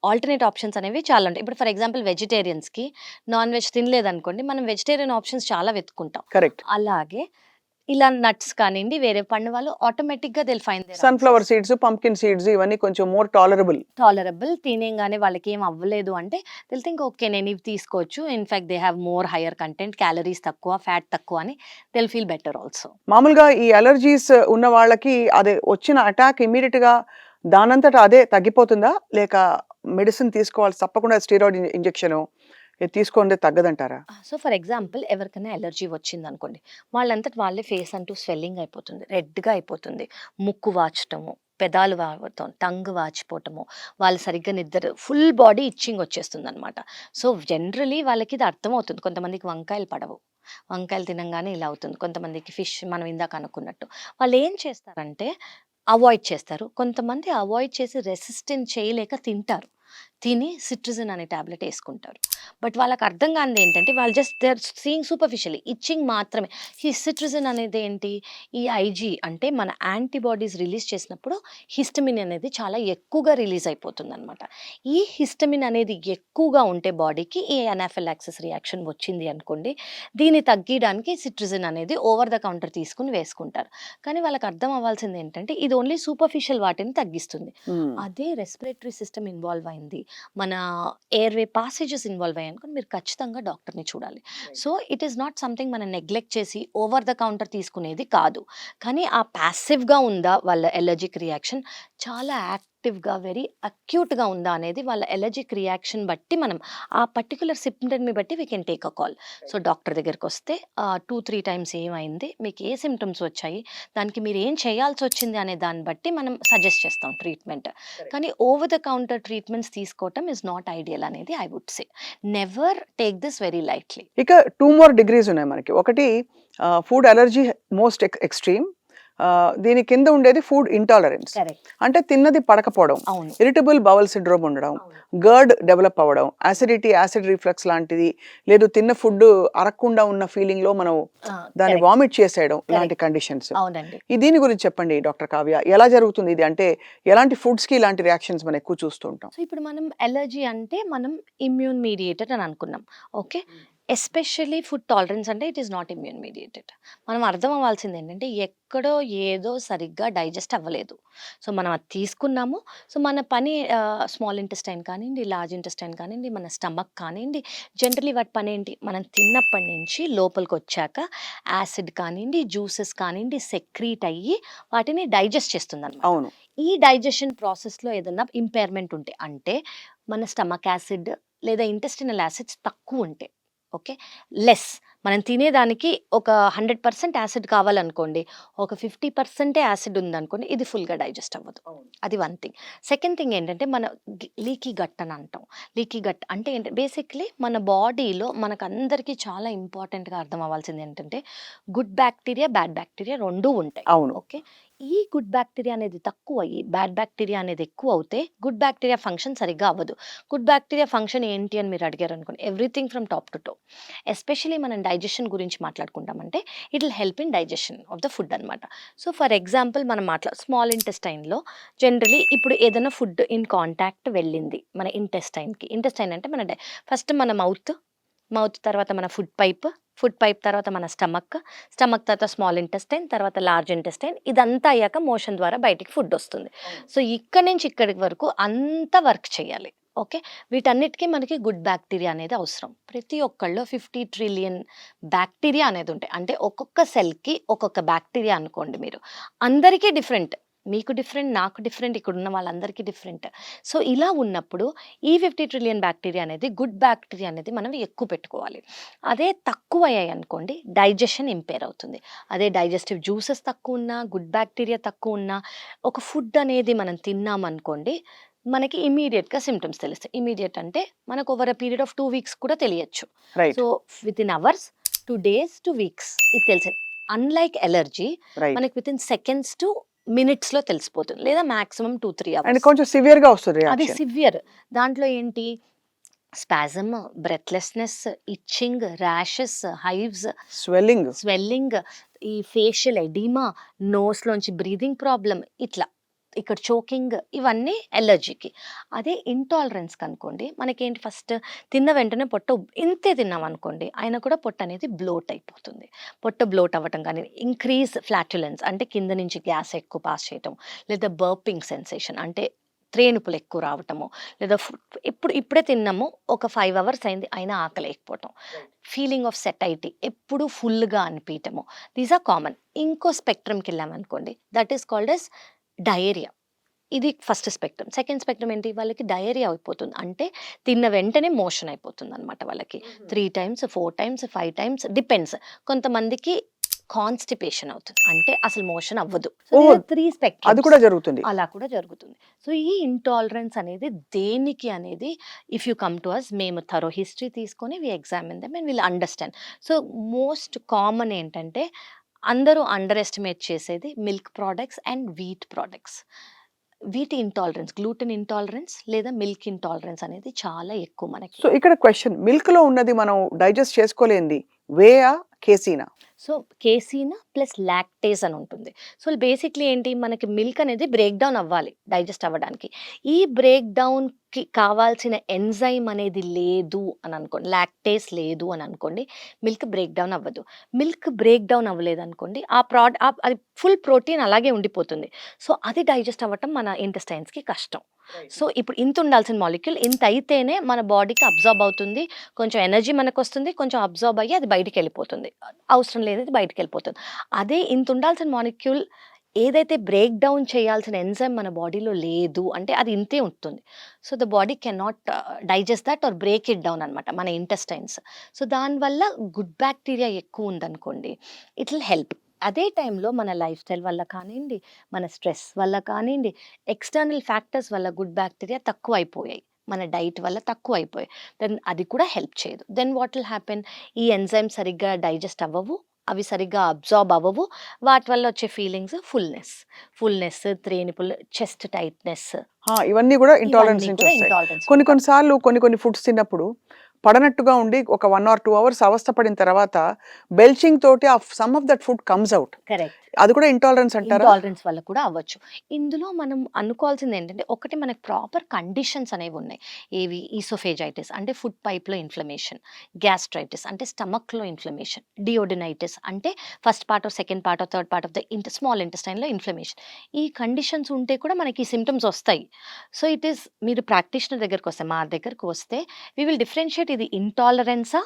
ఆల్టర్‌నేట్ ఆప్షన్స్ అనేవి చాలా ఉంటాయి. ఇప్పుడు ఫర్ ఎగ్జాంపుల్ వెజిటేరియన్స్‌కి నాన్ వెజ్ తినలేదనుకోండి, మనం వెజిటేరియన్ ఆప్షన్స్ చాలా వెతుక్కుంటాం. కరెక్ట్. అలాగే ఇలా నట్స్ కానియండి, వేరే పండు వాళ్ళు ఆటోమేటిక్‌గా they will find their sunflower answers. Seeds, pumpkin seeds ఇవన్నీ కొంచెం మోర్ టాలరబుల్. టాలరబుల్. తినేయంగానే వాళ్ళకేం అవ్వలేదు అంటే దే విల్ థింక్ ఓకే, నేను ఇవి తీసుకోవచ్చు. In fact they have more hire content, calories తక్కువ, ఫ్యాట్ తక్కువ అని they will feel better also. మామూలుగా ఈ అలెర్జీస్ ఉన్న వాళ్ళకి అది వచ్చిన అటాక్ ఇమ్మీడియేట్‌గా దానంతట అదే తగ్గిపోతుందా? లేక మెడిసిన్ తీసుకోవాలి తప్పకుండా స్టెరాయిడ్ ఇంజెక్షను ఇది తీసుకుంటే తగ్గదంటారా? సో, ఫర్ ఎగ్జాంపుల్ ఎవరికైనా ఎలర్జీ వచ్చిందనుకోండి, వాళ్ళంతట వాళ్ళే ఫేస్ అంటూ స్వెల్లింగ్ అయిపోతుంది. రెడ్‌గా అయిపోతుంది. ముక్కు వాచటము, పెదాలు వాడటం, టంగ్ వాచిపోవటము, వాళ్ళు సరిగ్గా నిద్ర ఫుల్ బాడీ ఇచ్చింగ్ వచ్చేస్తుందనమాట. సో, జనరల్లీ వాళ్ళకి ఇది అర్థమవుతుంది. కొంతమందికి వంకాయలు పడవు. వంకాయలు తినంగానే ఇలా అవుతుంది. కొంతమందికి ఫిష్ మనం ఇందాక అనుకున్నట్టు. వాళ్ళేం చేస్తారంటే అవాయిడ్ చేస్తారు. కొంతమంది అవాయిడ్ చేసి రెసిస్టెంట్ చేయలేక తింటారు. తిని సిట్రిజిన్ అనే టాబ్లెట్ యేసుకుంటారు. బట్ వాళ్ళకి అర్థం కానిదేంటంటే వాళ్ళు just they are seeing superficially itching మాత్రమే. ఈ సిట్రిజిన్ అనేదేంటి? ఈ ఐజీ అంటే మన యాంటీబాడీస్ రిలీజ్ చేసినప్పుడు హిస్టమిన్ అనేది చాలా ఎక్కువగా రిలీజ్ అయిపోతుందనమాట. ఈ హిస్టమిన్ అనేది ఎక్కువగా ఉంటే బాడీకి ఈ అనాఫిలాక్సిస్ రియాక్షన్ వచ్చింది అనుకోండి, దీన్ని తగ్గియడానికి సిట్రిజిన్ అనేది ఓవర్ ద కౌంటర్ తీసుకొని వేసుకుంటారు. కానీ వాళ్ళకి అర్థం అవ్వాల్సింది ఏంటంటే ఇది ఓన్లీ సూపర్ఫిషియల్ వాటిని తగ్గిస్తుంది. హ్మ్. అదే రెస్పిరేటరీ సిస్టమ్ ఇన్వాల్వ్ అయింది, మన ఎయిర్‌వే పాసేజెస్ ఇన్వాల్వ్ అయ్యాయనుకోండి, మీరు ఖచ్చితంగా డాక్టర్‌ని చూడాలి. So, it is not something మనం నెగ్లెక్ట్ చేసి ఓవర్ ద కౌంటర్ తీసుకునేది కాదు. కానీ ఆ పాసివ్‌గా ఉందా వాళ్ళ ఎలర్జిక్ రియాక్షన్, చాలా యాక్టివ్‌గా వెరీ అక్యూట్‌గా ఉందా అనేది వాళ్ళ ఎలర్జిక్ రియాక్షన్ బట్టి మనం ఆ పర్టిక్యులర్ సిమ్టమ్‌ని బట్టి we can take a call. So, doctor దగ్గరికొస్తే 2, 3 టైమ్స్ ఏమైంది? మీకు ఏ సిమ్టమ్స్ వచ్చాయి? దానికి మీరు ఏం చేయాల్సొచ్చింది అనే దాన్ని బట్టి మనం సజెస్ట్ చేస్తాం ట్రీట్మెంట్. కానీ ఓవర్ ద కౌంటర్ ట్రీట్మెంట్స్ తీసుకోవటం ఈస్ నాట్ ఐడియల్ అనేది I would say. Never take this very lightly. ఇక 2 మోర్ డిగ్రీస్ ఉన్నాయి మనకి. ఒకటి ఫుడ్ అలర్జీ మోస్ట్ ఎక్స్‌ట్రీమ్. దీని కింద ఉండేది ఫుడ్ ఇంటాలరెన్స్. కరెక్ట్. అంటే తిన్నది పడకపోవడం, అవును. ఇరిటబుల్ బౌల్ సిండ్రోమ్ ఉండడం, అవును. గర్డ్ డెవలప్ అవ్వడం, యాసిడిటీ, యాసిడ్ రిఫ్లక్స్ లాంటిది, లేదు తిన్న ఫుడ్ అరగకుండా ఉన్న ఫీలింగ్‌లో మనం దాన్ని కరెక్ట్. వామిట్ చేసేయడం ఇలాంటి కరెక్ట్. కండిషన్స్. అవునండి. దీని గురించి చెప్పండి డాక్టర్ కావ్య. ఎలా జరుగుతుంది ఇది? అంటే ఎలాంటి ఫుడ్స్‌కి ఇలాంటి రియాక్షన్స్ మనం ఎక్కువ చూస్తూ ఉంటాం? సో, ఇప్పుడు మనం ఎలర్జీ అంటే మనం ఇమ్యూన్ మీడియేటెడ్ అని అనుకున్నాం. ఓకే. ఎస్పెషల్లీ ఫుడ్ టాలరెన్స్ అంటే it is not immune mediated. మనం అర్థం అవ్వాల్సింది ఏంటంటే ఎక్కడో ఏదో సరిగ్గా డైజెస్ట్ అవ్వలేదు. సో, మనం అది తీసుకున్నాము. సో, మన పని స్మాల్ ఇంటెస్టైన్ కానియండి, లార్జ్ ఇంటెస్టైన్ కానియండి, మన స్టమక్ కానియండి, జనరల్లీ వాటి పనేంటి? మనం తిన్నప్పటి నుంచి లోపలికొచ్చాక యాసిడ్ కానియండి, జ్యూసెస్ కానియండి సెక్రీట్ అయ్యి వాటిని డైజెస్ట్ చేస్తుందనమాట. అవును. ఈ డైజెషన్ ప్రాసెస్‌లో ఏదన్నా ఇంపైర్‌మెంట్ ఉంటే, అంటే మన స్టమక్ యాసిడ్ లేదా ఇంటెస్టినల్ యాసిడ్స్ తక్కువుంటే, ఓకే. లెస్ మనం తినేదానికి ఒక 100% యాసిడ్ కావాలనుకోండి, ఒక 50% యాసిడ్ ఉందనుకోండి, ఇది ఫుల్‌గా డైజెస్ట్ అవ్వదు. అది వన్ థింగ్. సెకండ్ థింగ్ ఏంటంటే మన లీకీ గట్ అని అంటాం. లీకీ గట్ అంటే ఏంటి? బేసిక్‌లీ మన బాడీలో మనకందరికీ చాలా ఇంపార్టెంట్‌గా అర్థం అవ్వాల్సింది ఏంటంటే గుడ్ బ్యాక్టీరియా, బ్యాడ్ బ్యాక్టీరియా 2 ఉంటాయి. అవును. ఓకే. ఈ గుడ్ బ్యాక్టీరియా అనేది తక్కువయ్యి, బ్యాడ్ బ్యాక్టీరియా అనేది ఎక్కువవుతే గుడ్ బ్యాక్టీరియా ఫంక్షన్ సరిగ్గా అవ్వదు. గుడ్ బ్యాక్టీరియా ఫంక్షన్ ఏంటి అని మీరు అడిగారనుకోండి, everything from top to toe. Especially మనం డైజెషన్ గురించి మాట్లాడుకుంటామంటే it will help in digestion of the food అనమాట. సో, ఫర్ ఎగ్జాంపుల్ మనం స్మాల్ ఇంటెస్టైన్‌లో జనరల్లీ ఇప్పుడు ఏదైనా ఫుడ్ ఇన్ కాంటాక్ట్ వెళ్ళింది మన ఇంటెస్టైన్‌కి. ఇంటెస్టైన్ అంటే మన ఫస్ట్ మన మౌత్ తర్వాత మన ఫుడ్ పైప్ తర్వాత మన స్టమక్ తర్వాత స్మాల్ ఇంటెస్టైన్, తర్వాత లార్జ్ ఇంటెస్టైన్. ఇదంతా అయ్యాక మోషన్ ద్వారా బయటికి ఫుడ్ వస్తుంది. సో, ఇక్కడి నుంచి ఇక్కడి వరకు అంతా వర్క్ చేయాలి. ఓకే. వీటన్నిటికి మనకి గుడ్ బ్యాక్టీరియా అనేది అవసరం. ప్రతి ఒక్కళ్ళలో 50 ట్రిలియన్ బ్యాక్టీరియా అనేది ఉంటాయి. అంటే ఒక్కొక్క సెల్‌కి ఒక్కొక్క బ్యాక్టీరియా అనుకోండి మీరు. అందరికీ డిఫరెంట్. మీకు డిఫరెంట్, నాకు డిఫరెంట్, ఇక్కడున్న వాళ్ళందరికీ డిఫరెంట్. సో, ఇలా ఉన్నప్పుడు ఈ 50 ట్రిలియన్ బ్యాక్టీరియా అనేది గుడ్ బ్యాక్టీరియా అనేది మనం ఎక్కువ పెట్టుకోవాలి. అదే తక్కువయ్యాయనుకోండి డైజెషన్ ఇంపేర్ అవుతుంది. అదే డైజెస్టివ్ జ్యూసెస్ తక్కువున్నా, గుడ్ బ్యాక్టీరియా తక్కువున్నా, ఒక ఫుడ్ అనేది మనం తిన్నామనుకోండి, మనకి ఇమ్మీడియేట్‌గా సింప్టమ్స్ తెలుస్తాయి. ఇమ్మీడియేట్ అంటే మనకు over a period of 2 weeks కూడా తెలియచ్చు. Right. So, within hours, 2 days, 2 weeks ఇది తెలిసేది. Unlike allergy right. మనకి వితిన్ సెకండ్స్ టు మినిట్స్‌లో తెలిసిపోతుంది. లేదా మాక్సిమం 2, 3 అండ్ అవర్స్. కొంచెం సివియర్‌గా వస్తది అది రియాక్షన్. సివియర్. దాంట్లో ఏంటి spasm, breathlessness, itching, rashes, hives, swelling. Swelling, ఈ ఫేషియల్ ఎడిమా, నోస్‌లోంచి బ్రీతింగ్ ప్రాబ్లమ్ ఇట్లా. ఇక్కడ చోకింగ్ ఇవన్నీ అలర్జీకి. అదే ఇంటాలరెన్స్‌కి అనుకోండి మనకేంటి ఫస్ట్ తిన్న వెంటనే పొట్ట ఇంతే తిన్నామనుకోండి అయినా కూడా పొట్ట అనేది బ్లోట్ అయిపోతుంది. పొట్ట బ్లోట్ అవ్వటం కానీ, ఇంక్రీజ్ ఫ్లాటులెన్స్ అంటే కింద నుంచి గ్యాస్ ఎక్కువ పాస్ చేయటం, లేదా బర్పింగ్ సెన్సేషన్ అంటే త్రేనుపులు ఎక్కువ రావటము, లేదా ఇప్పుడే తిన్నాము ఒక 5 అవర్స్ అయింది అయినా ఆకలేకపోవటం, ఫీలింగ్ ఆఫ్ సెటైటీ ఎప్పుడు ఫుల్‌గా అనిపియటము. These are common. ఇంకో స్పెక్ట్రమ్‌కి వెళ్ళామనుకోండి దట్ ఈస్ కాల్డ్ ఎస్ డయేరియా. ఇది ఫస్ట్ స్పెక్ట్రమ్. సెకండ్ స్పెక్ట్రమ్ ఏంటి వాళ్ళకి డయేరియా అయిపోతుంది. అంటే తిన్న వెంటనే మోషన్ అయిపోతుందనమాట వాళ్ళకి. 3 టైమ్స్, 4 టైమ్స్, 5 టైమ్స్ డిపెండ్స్. కొంతమందికి కాన్‌స్టిపేషన్ అవుతుంది. అంటే అసలు మోషన్ అవ్వదు. So, oh! దేర్ ఆర్ 3 అది స్పెక్ట్రమ్స్. కూడా జరుగుతుంది. అలా కూడా జరుగుతుంది. సో, ఈ ఇంటాలరెన్స్ అనేది దేనికి అనేది if you come to us మేము థరో హిస్టరీ తీసుకొని we examine them and will understand. So, most common ఏంటంటే అందరూ అండర్ ఎస్టిమేట్ చేసేది milk products and wheat products. వీటి ఇంటాలరెన్స్, గ్లూటెన్ ఇంటాలరెన్స్ లేదా మిల్క్ ఇంటాలరెన్స్ అనేది చాలా ఎక్కువ మనకి. సో ఇక్కడ క్వెషన్, మిల్క్‌లో ఉన్నది మనం డైజెస్ట్ చేసుకోలేనిది వేయా? కేసీనా? సో, కేసీన్ ప్లస్ లాక్టేజ్ అని ఉంటుంది. సో, బేసిక్‌లీ ఏంటి మనకి మిల్క్ అనేది బ్రేక్ డౌన్ అవ్వాలి డైజెస్ట్ అవ్వడానికి. ఈ బ్రేక్ డౌన్‌కి కావాల్సిన ఎంజైమ్ అనేది లేదు అని అనుకోండి, లాక్టేజ్ లేదు అని అనుకోండి, మిల్క్ బ్రేక్ డౌన్ అవ్వదు. మిల్క్ బ్రేక్ డౌన్ అవ్వలేదనుకోండి అది ఫుల్ ప్రోటీన్ అలాగే ఉండిపోతుంది. సో, అది డైజెస్ట్ అవ్వటం మన ఇంటెస్టైన్స్‌కి కష్టం. సో, ఇప్పుడు ఇంత ఉండాల్సిన మాలిక్యూల్ ఇంత అయితేనే మన బాడీకి అబ్జార్బ్ అవుతుంది. కొంచెం ఎనర్జీ మనకొస్తుంది. కొంచెం అబ్జార్బ్ అయ్యి అది బయటికెళ్ళిపోతుంది. అవసరం లేనిది బయటికెళ్ళిపోతుంది. అదే ఇంత ఉండాల్సిన మాలిక్యూల్ ఏదైతే బ్రేక్ డౌన్ చేయాల్సిన ఎంజైమ్ మన బాడీలో లేదు అంటే అది ఇంతే ఉంటుంది. So, the body cannot digest that or break it down అనమాట మన ఇంటెస్టైన్స్. సో, దానివల్ల గుడ్ బ్యాక్టీరియా ఎక్కువ ఉందనుకోండి ఇట్ విల్ హెల్ప్. అదే టైంలో మన లైఫ్ స్టైల్ వల్ల కానివ్వండి, మన స్ట్రెస్ వల్ల కానివ్వండి, ఎక్స్టర్నల్ ఫ్యాక్టర్స్ వల్ల గుడ్ బ్యాక్టీరియా తక్కువైపోయాయి. మన డైట్ వల్ల తక్కువైపోయాయి. దెన్ అది కూడా హెల్ప్ చేయదు. Then what will happen? ఈ ఎంజైమ్స్ సరిగ్గా డైజెస్ట్ అవ్వవు. అవి సరిగ్గా అబ్జార్బ్ అవ్వవు. వాటి వల్ల వచ్చే ఫీలింగ్స్ ఫుల్‌నెస్, త్రేనిపుల్, చెస్ట్ టైట్‌నెస్ ఇవన్నీ కూడా ఇంటాలరెన్స్ ఇవన్నీ నుంచి కూడా వస్తాయి. ఇంటాలరెన్స్. కొన్ని సార్లు కొన్ని ఫుడ్స్ తిన్నప్పుడు పడనట్టుగా ఉండి ఒక 1 ఆర్ 2 అవర్స్ అవస్థ పడిన తర్వాత బెల్చింగ్ తోటి some of that food comes out. Correct. అది కూడా ఇంటాలరెన్స్ అంటారా? ఇంటాలరెన్స్ వల్ల కూడా అవ్వచ్చు. ఇందులో మనం అనుకోవాల్సింది ఏంటంటే ఒకటి మనకు ప్రాపర్ కండిషన్స్ అనేవి ఉన్నాయి. ఏవి ఈసోఫేజైటిస్ అంటే ఫుడ్ పైప్‌లో ఇన్‌ఫ్లమేషన్, గ్యాస్ట్రైటిస్ అంటే స్టమక్‌లో ఇన్‌ఫ్లమేషన్, డియోడినైటిస్ అంటే first part or second part or third part of the small ఇంటెస్టైన్‌లో ఇన్‌ఫ్లమేషన్. ఈ కండిషన్స్ ఉంటే కూడా మనకి ఈ సింప్టమ్స్ వస్తాయి. సో, ఇట్ ఈస్ మీరు ప్రాక్టీషనర్ దగ్గరకొస్తే మా దగ్గరకు వస్తే వి విల్ డిఫరెన్షియేట్ ఇది ఇంటాలరెన్సా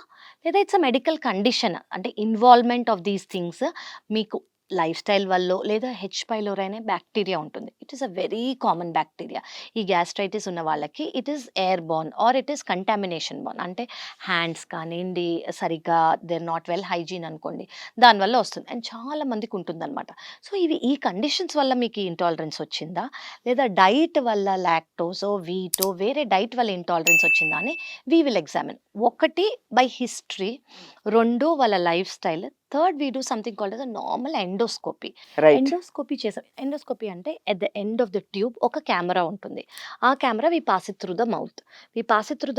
లేదా ఇట్స్ ఎ మెడికల్ కండిషన్ అంటే ఇన్వాల్వ్‌మెంట్ ఆఫ్ దీస్ థింగ్స్ మీకు లైఫ్ స్టైల్ వల్లో లేదా హెచ్ పైలోరి అనే బ్యాక్టీరియా ఉంటుంది. It is a very common bacteria. ఈ గ్యాస్ట్రైటిస్ ఉన్న వాళ్ళకి it is airborne or it is contamination borne. అంటే హ్యాండ్స్ కానివ్వండి సరిగ్గా they are not well hygiene అనుకోండి దానివల్ల వస్తుంది. అండ్ చాలా మందికి ఉంటుందన్నమాట. సో, ఈ కండిషన్స్ వల్ల మీకు ఈ ఇంటాలరెన్స్ వచ్చిందా? లేదా డైట్ వల్ల లాక్టోజో, వీటో వేరే డైట్ వల్ల ఇంటాలరెన్స్ వచ్చిందా అని వి విల్ ఎగ్జామిన్. ఒకటి బై హిస్టరీ, 2 వాళ్ళ lifestyle, third we do something called as a normal endoscopy. Right. Endoscopy చేసాం. ఎండోస్కోపీ అంటే at the end of the tube ఒక కెమెరా ఉంటుంది. ఆ camera we pass it through the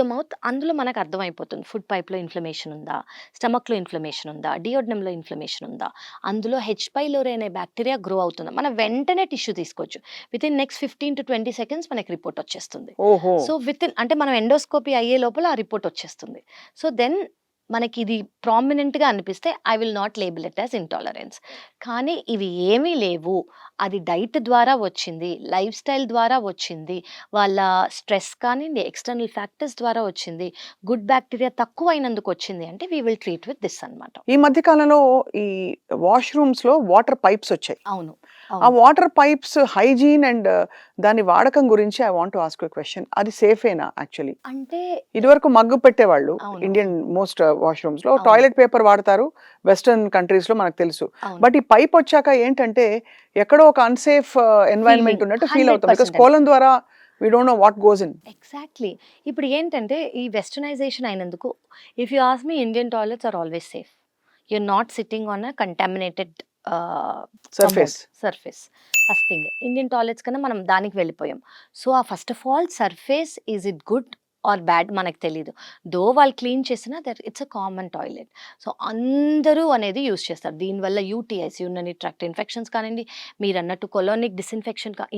mouth. అందులో మనకు అర్థమైపోతుంది ఫుడ్ పైప్‌లో ఇన్‌ఫ్లమేషన్ ఉందా? స్టమక్‌లో ఇన్‌ఫ్లమేషన్ ఉందా? డియోడనమ్‌లో ఇన్‌ఫ్లమేషన్ ఉందా? అందులో హెచ్ పైలోరి అనే బ్యాక్టీరియా గ్రో అవుతుందా? మనం వెంటనే టిష్యూ తీసుకోవచ్చు. వితిన్ నెక్స్ట్ 15-20 సెకండ్స్ మనకి రిపోర్ట్ వచ్చేస్తుంది. ఓహో! సో, అంటే మనం ఎండోస్కోపీ అయ్యే లోపల ఆ రిపోర్ట్ వచ్చేస్తుంది. సో, దెన్ మనకి ఇది ప్రామినెంట్గా అనిపిస్తే I will not label it as intolerance. కానీ ఇవి ఏమీ లేవు, అది డైట్ ద్వారా వచ్చింది, లైఫ్ స్టైల్ ద్వారా వచ్చింది, వాళ్ళ స్ట్రెస్ కానివ్వండి, ఎక్స్టర్నల్ ఫ్యాక్టర్స్ ద్వారా వచ్చింది, గుడ్ బ్యాక్టీరియా తక్కువైనందుకు వచ్చింది అంటే we will treat with this అన్నమాట. ఈ మధ్య కాలంలో ఈ వాష్రూమ్స్ లో వాటర్ పైప్స్ వచ్చాయి. అవును, ఆ వాటర్ పైప్స్ హైజీన్ అండ్ దాని వాడకం గురించి I want to ask you question. అది సేఫేనా యాక్చువల్లీ? అంటే ఇదివరకు మగ్గు పెట్టేవాళ్ళు అవును. ఇండియన్ మోస్ట్ వాష్రూమ్స్ లో, అవును. టాయిలెట్ పేపర్ వాడతారు వెస్టర్న్ కంట్రీస్ లో, మనకు తెలుసు. అవును. బట్ ఈ పైప్ వచ్చాక ఏంటంటే ఎక్కడో ఒక అన్సేఫ్ ఎన్వైరన్మెంట్ Feeling, ఉన్నట్టు ఫీల్ అవుతాం, బికాస్ 100% కోలం ద్వారా we don't know what goes in. Exactly. ఇప్పుడు ఏంటంటే ఈ వెస్టర్నైజేషన్ అయినందుకు, if you ask me, Indian toilets are always safe. You're not sitting on a contaminated surface. Surface. First thing, Indian toilets కన్నా మనం దానికి వెళ్ళిపోయాం. So ఆ first of all surface, is it good or bad మనకు తెలియదు. Though వాళ్ళు clean చేసినా it's a common toilet. So అందరూ అనేది యూస్ చేస్తారు. దీనివల్ల యూటీఐస్, యూరినరీ ట్రాక్ట్ ఇన్ఫెక్షన్స్ కానివ్వండి, మీరు అన్నట్టు కొలోనిక్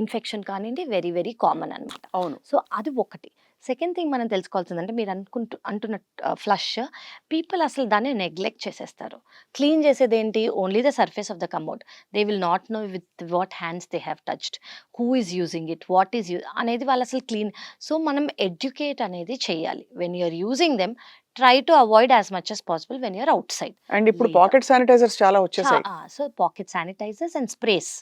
ఇన్ఫెక్షన్ కానివ్వండి, వెరీ వెరీ కామన్ అనమాట. అవును. సో అది ఒకటి. సెకండ్ థింగ్ మనం తెలుసుకోవాల్సిందంటే, మీరు అంటున్న ఫ్లష్, పీపుల్ అసలు దాన్ని నెగ్లెక్ట్ చేసేస్తారు. క్లీన్ చేసేది ఏంటి? Only the surface of the commode. They will not know with what hands they have touched, who is using it, what is అనేది వాళ్ళు అసలు క్లీన్. సో మనం ఎడ్యుకేట్ అనేది చేయాలి. When you're using them, try to avoid as much as possible when you're outside. And ఇప్పుడు లేదా pocket sanitisers చాలా వచ్చేసాయి. So pocket sanitisers and sprays.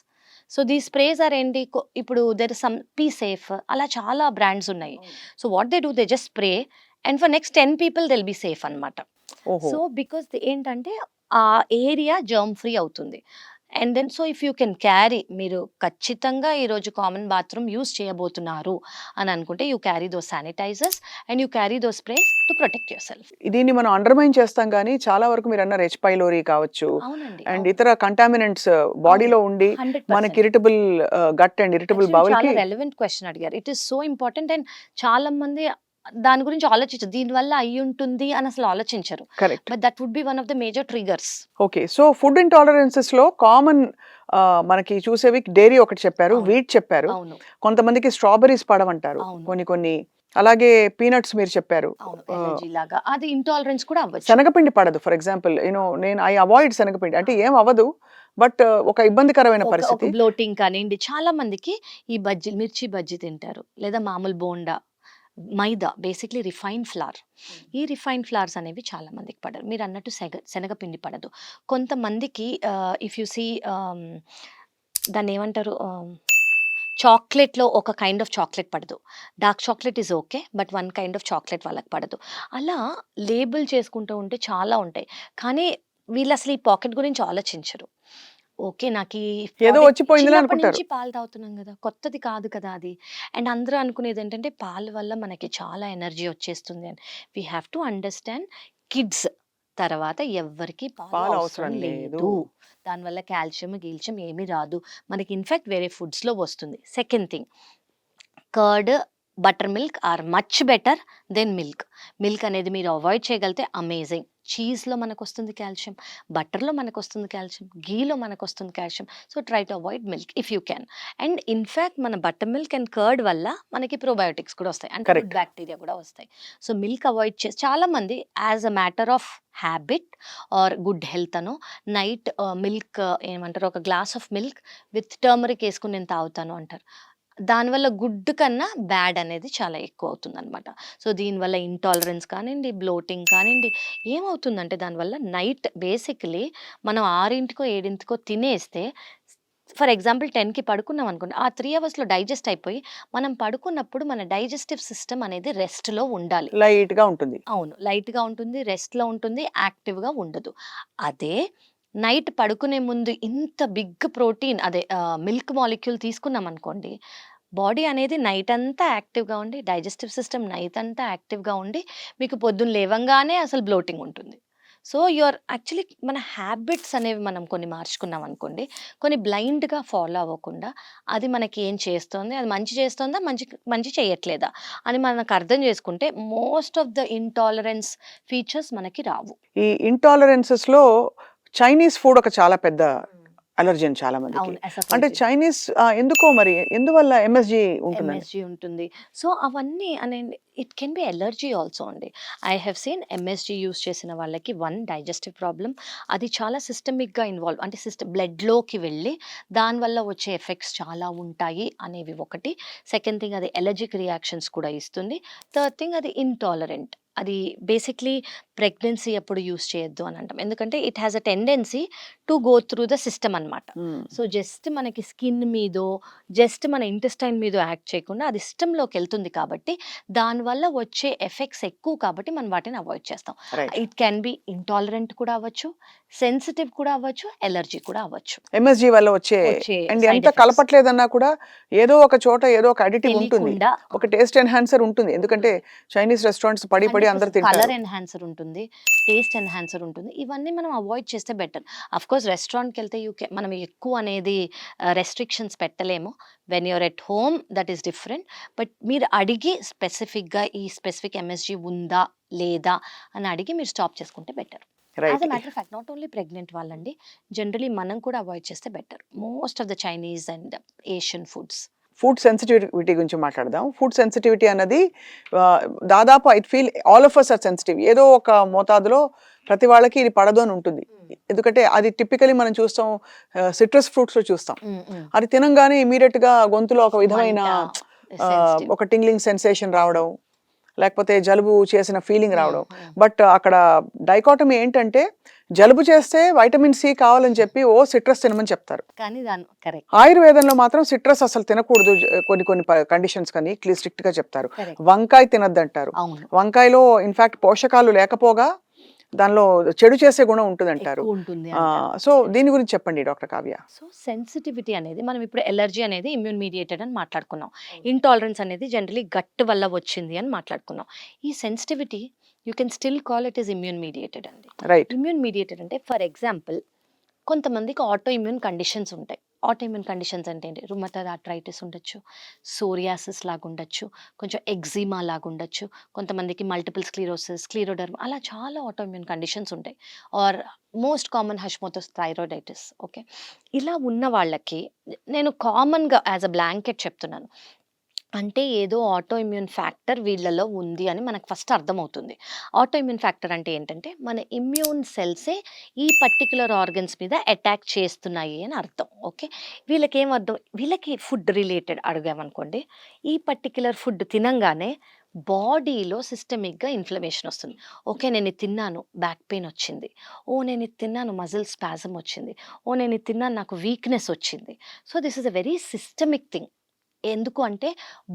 So these sprays are ఏంటి, ఇప్పుడు there is some P safe, అలా చాలా brands ఉన్నాయి. So what they do, they just spray and for next 10 people they'll be safe అనమాట. ఓహో. So because ఏంటంటే ఆ area germ free అవుతుంది. And then so if you can carry, మీరు ఖచ్చితంగా ఈరోజు కామన్ బాత్రూమ్ యూస్ చేయబోతున్నారు అని అనుకుంటే, you carry those sanitisers and you carry those sprays to protect yourself. దీన్ని మనం అండర్మైన్ చేస్తాం కానీ చాలా వరకు మీరు అన్న హెచ్ పైలోరీ కావచ్చు అవునండి, అండ్ ఇతర కంటామినెంట్స్ బాడీలో ఉండి 100%. మనకి irritable gut and irritable Actually, bowel చాలా కి. రెలవెంట్ క్వశ్చన్ అడిగారు. It is so important. And చాలా మంది దాని గురించి ఆలోచించరు, దీనివల్ల అయ్యి ఉంటుంది అని అసలు ఆలోచించరు. Correct. But that would be one of the major triggers. Okay, so food intolerances లో కామన్ మనకి చూసేవి డైరీ ఒకటి చెప్పారు, అవును. వీట్ చెప్పారు, అవును, కొంతమందికి స్ట్రాబెరీస్ పడవంటారు, అవును. కొన్ని అలాగే పీనట్స్ మీరు చెప్పారు. అవును, ఎలర్జీ లాగా అది ఇంటాలరెన్స్ కూడా అవ్వచ్చు. శనగపిండి పడదు ఫర్ ఎగ్జాంపుల్, నేను ఐ అవాయిడ్ శనగపిండి, అంటే ఏం అవ్వదు బట్ ఒక ఇబ్బందికరమైన ఒక పరిస్థితి. బ్లోటింగ్ కానివ్వండి, చాలా మందికి ఈ బజ్జీ, మిర్చి బజ్జీ తింటారు, లేదా మామూలు బోండా, మైదా, బేసిక్లీ రిఫైన్ ఫ్లవర్. ఈ రిఫైన్ ఫ్లవర్స్ అనేవి చాలా మందికి పడరు. మీరు అన్నట్టు శనగపిండి పడదు. కొంతమందికి ఇఫ్ యు సీ, దాన్ని ఏమంటారు, చాక్లెట్లో ఒక కైండ్ ఆఫ్ చాక్లెట్ పడదు. Dark chocolate is okay, but one kind of chocolate వాళ్ళకి పడదు. అలా లేబుల్ చేసుకుంటూ ఉంటే చాలా ఉంటాయి. కానీ వీళ్ళు అసలు ఈ పాకెట్ గురించి ఆలోచించరు. ఓకే, నాకు ఈ ఏదో product వచ్చిపోయిందని చిన్నప్పటి అనుకుంటారు. నుంచి పాలు తాగుతున్నాం కదా, కొత్తది కాదు కదా అది. అండ్ అందరూ అనుకునేది ఏంటంటే పాల వల్ల మనకి చాలా ఎనర్జీ వచ్చేస్తుంది అని. We have to understand, kids తర్వాత ఎవ్వరికి పాలు పాలు అవసరం అవసరం లేదు. లేదు. దానివల్ల కాల్షియం ఏమీ రాదు మనకి. ఇన్ఫాక్ట్ వేరే ఫుడ్స్లో వస్తుంది. Second thing, curd, buttermilk are much better than milk. Milk అనేది మీరు అవాయిడ్ చేయగలిగితే అమేజింగ్. చీజ్లో మనకు వస్తుంది కాల్షియం, బటర్లో మనకు వస్తుంది కాల్షియం, గీలో మనకు వస్తుంది calcium. So try to avoid milk if you can. And in fact మన బటర్ మిల్క్ అండ్ కర్డ్ వల్ల మనకి ప్రోబయోటిక్స్ కూడా వస్తాయి, అంటే Correct. గుడ్ బ్యాక్టీరియా కూడా వస్తాయి. సో మిల్క్ అవాయిడ్ చేసి, చాలామంది as a matter of habit or good health అను నైట్ మిల్క్ ఏమంటారు, ఒక glass of milk with turmeric వేసుకుని నేను తాగుతాను అంటారు. దానివల్ల గుడ్ కన్నా బ్యాడ్ అనేది చాలా ఎక్కువ అవుతుంది అనమాట. సో దీనివల్ల ఇంటాలరెన్స్ కానివ్వండి, బ్లోటింగ్ కానివ్వండి, ఏమవుతుందంటే దానివల్ల నైట్ బేసికలీ మనం 6కో 7కో తినేస్తే, ఫర్ ఎగ్జాంపుల్ 10కి పడుకున్నాం అనుకోండి, ఆ 3 అవర్స్లో డైజెస్ట్ అయిపోయి మనం పడుకున్నప్పుడు మన డైజెస్టివ్ సిస్టమ్ అనేది రెస్ట్లో ఉండాలి. లైట్ గా ఉంటుంది. అవును, లైట్గా ఉంటుంది, రెస్ట్లో ఉంటుంది, యాక్టివ్గా ఉండదు. అదే నైట్ పడుకునే ముందు ఇంత బిగ్ ప్రోటీన్, అదే మిల్క్ మాలిక్యూల్ తీసుకున్నాం అనుకోండి, బాడీ అనేది నైట్ అంతా యాక్టివ్గా ఉండి, డైజెస్టివ్ సిస్టమ్ నైట్ అంతా యాక్టివ్గా ఉండి, మీకు పొద్దున్న లేవంగానే అసలు బ్లోటింగ్ ఉంటుంది. సో యూఆర్ యాక్చువల్లీ, మన హ్యాబిట్స్ అనేవి మనం కొన్ని మార్చుకున్నాం అనుకోండి, కొన్ని బ్లైండ్గా ఫాలో అవ్వకుండా, అది మనకి ఏం చేస్తుంది, అది మంచి చేస్తుందా, మంచి చేయట్లేదా అని మనకు అర్థం చేసుకుంటే, most of the intolerance features మనకి రావు. ఈ ఇంటాలరెన్సెస్ లో చైనీస్ ఫుడ్ ఒక చాలా పెద్ద అలర్జీ అని చాలా మందికి. అవును. అంటే ఎసోఫేజియల్. చైనీస్ ఎందుకో మరి ఎందువల్ల ఎంఎస్జీ ఉంటుందండి? ఎంఎస్జీ ఉంటుంది. సో, అవన్నీ అనండి it can be allergy also అండి. I have seen MSG use చేసిన వాళ్ళకి డైజెస్టివ్ ప్రాబ్లమ్, అది చాలా సిస్టమిక్‌గా ఇన్వాల్వ్ అంటే బ్లడ్‌లోకి వెళ్ళి దానివల్ల వచ్చే ఎఫెక్ట్స్ చాలా ఉంటాయి అనేవి ఒకటి. సెకండ్ థింగ్ అది అలర్జిక్ రియాక్షన్స్ కూడా ఇస్తుంది. థర్డ్ థింగ్ అది ఇంటాలరెంట్. అది బేసిక్‌లీ ప్రెగ్నెన్సీ అప్పుడు యూజ్ చేయొద్దు అని అంటాం. ఎందుకంటే it has a tendency to go through the system అన్నమాట. హ్మ్. సో, జస్ట్ మనకి స్కిన్ మీదో, జస్ట్ మన ఇంటెస్టైన్ మీదో యాక్ట్ చేయకుండా అది సిస్టమ్‌లోకి ఎళ్తుంది కాబట్టి, దానివల్ల వచ్చే ఎఫెక్ట్స్ ఎక్కువ కాబట్టి మనం వాటిని అవాయిడ్ చేస్తాం. Right. It can be intolerant కూడా అవ్వచ్చు, సెన్సిటివ్ కూడా అవ్వచ్చు, అలర్జీ కూడా అవ్వచ్చు. ఎంఎస్జీ వల్ల వచ్చే వచ్చే అండ్ సైడ్ ఎంత ఎఫెక్ట్స్ కలపట్లేదన్నా కూడా ఏదో ఒక చోట ఏదో ఒక అడిటివ్ ఉంటుంది. తెలియకుండా ఒక టేస్ట్ ఎన్హాన్సర్ ఉంటుంది. ఎందుకంటే చైనీస్ రెస్టారెంట్స్ పడి పడి అందరూ 100% కలర్ తింటారు. ఎన్హాన్సర్ ఉంటుంది, టేస్ట్ ఎన్హాన్సర్ ఉంటుంది. ఇవన్నీ మనం అవాయిడ్ చేస్తే బెటర్. అఫ్‌కోర్స్ రెస్టారెంట్‌కెళ్తే మనం ఎక్కువ అనేది రెస్ట్రిక్షన్స్ పెట్టలేము. When you're at home that is different. But మీరు అడిగి స్పెసిఫిక్‌గా ఈ స్పెసిఫిక్ ఎంఎస్‌జీ ఉందా? లేదా? అని అడిగి మీరు స్టాప్ చేసుకుంటే better. As right. A matter of fact not only pregnant వాళ్ళండి. జనరల్లీ మనం కూడా అవాయిడ్ చేస్తే better. Most of the Chinese and Asian foods. Food sensitivity గురించి మాట్లాడదాం. ఫుడ్ సెన్సిటివిటీ అన్నది దాదాపు I feel all of us are sensitive. ఏదో ఒక మోతాదులో ప్రతి వాళ్ళకి ఇది పడదు అని ఉంటుంది. ఎందుకంటే అది టిపికలీ మనం చూస్తాం, సిట్రస్ ఫ్రూట్స్‌లో చూస్తాం. అది తినంగానే ఇమ్మీడియేట్‌గా గొంతులో ఒక విధమైన సెన్సిటివ్. ఒక టింగ్లింగ్ సెన్సేషన్ రావడం, లేకపోతే జలుబు చేసిన ఫీలింగ్ రావడం. బట్ అక్కడ డైకోటమీ ఏంటంటే జలుబు చేస్తే వైటమిన్ సి కావాలని చెప్పి సిట్రస్ తినమని చెప్తారు. కానీ కరెక్ట్. ఆయుర్వేదంలో మాత్రం సిట్రస్ అసలు తినకూడదు, కొన్ని కొన్ని కండిషన్స్ కానీ స్ట్రిక్ట్ గా చెప్తారు. కరెక్ట్. వంకాయ తినద్దంటారు. అవును. వంకాయలో ఇన్ఫాక్ట్ పోషకాలు లేకపోగా దానిలో చెడు చేసే గుణం ఉంటుందంటారు. ఎక్కువ ఉంటుంది అంటారు. సో దీని గురించి చెప్పండి డాక్టర్ కావ్య. సో సెన్సిటివిటీ అనేది మనం ఇప్పుడు ఎలర్జీ అనేది ఇమ్యూన్ మీడియేటెడ్ అని మాట్లాడుకున్నాం. ఇంటాలరెన్స్ అనేది జనరలీ గట్ వల్ల వచ్చింది అని మాట్లాడుకున్నాం. ఈ sensitivity you can still call it is immune mediated అండి. రైట్. ఇమ్యూన్ మీడియేటెడ్ అంటే ఫర్ ఎగ్జాంపుల్ కొంతమందికి ఆటో ఇమ్యూన్ కండిషన్స్ ఉంటాయి. ఆటో ఇమ్యూన్ కండిషన్స్ అంటే ఏంటి? రుమటాయిడ్ ఆర్థరైటిస్ ఉండొచ్చు, సోరియాసిస్ లాగా ఉండొచ్చు, కొంచెం ఎగ్జిమా లాగా ఉండొచ్చు, కొంతమందికి మల్టిపుల్ స్క్లీరోసిస్, స్క్లీరోడర్మా, అలా చాలా ఆటో ఇమ్యూన్ కండిషన్స్ ఉంటాయి. Or most common Hashimoto's thyroiditis. Okay, ఇలా ఉన్న వాళ్ళకి నేను కామన్గా యాజ్ అ బ్లాంకెట్ చెప్తున్నాను. అంటే ఏదో ఆటో ఇమ్యూన్ ఫ్యాక్టర్ వీళ్ళలో ఉంది అని మనకు ఫస్ట్ అర్థమవుతుంది. ఆటో ఇమ్యూన్ ఫ్యాక్టర్ అంటే ఏంటంటే మన ఇమ్యూన్ సెల్సే ఈ పర్టిక్యులర్ ఆర్గన్స్ మీద అటాక్ చేస్తున్నాయి అని అర్థం. ఓకే, వీళ్ళకేం అర్థం? వీళ్ళకి ఫుడ్ రిలేటెడ్ అడిగామనుకోండి, ఈ పర్టిక్యులర్ ఫుడ్ తినంగానే బాడీలో సిస్టమిక్గా ఇన్ఫ్లమేషన్ వస్తుంది. ఓకే, నేను ఇది తిన్నాను, బ్యాక్ పెయిన్ వచ్చింది. నేను ఇది తిన్నాను, మజిల్ స్పాజమ్ వచ్చింది. నేను ఇది తిన్నాను, నాకు వీక్నెస్ వచ్చింది. So this is a very systemic thing. ఎందుకు అంటే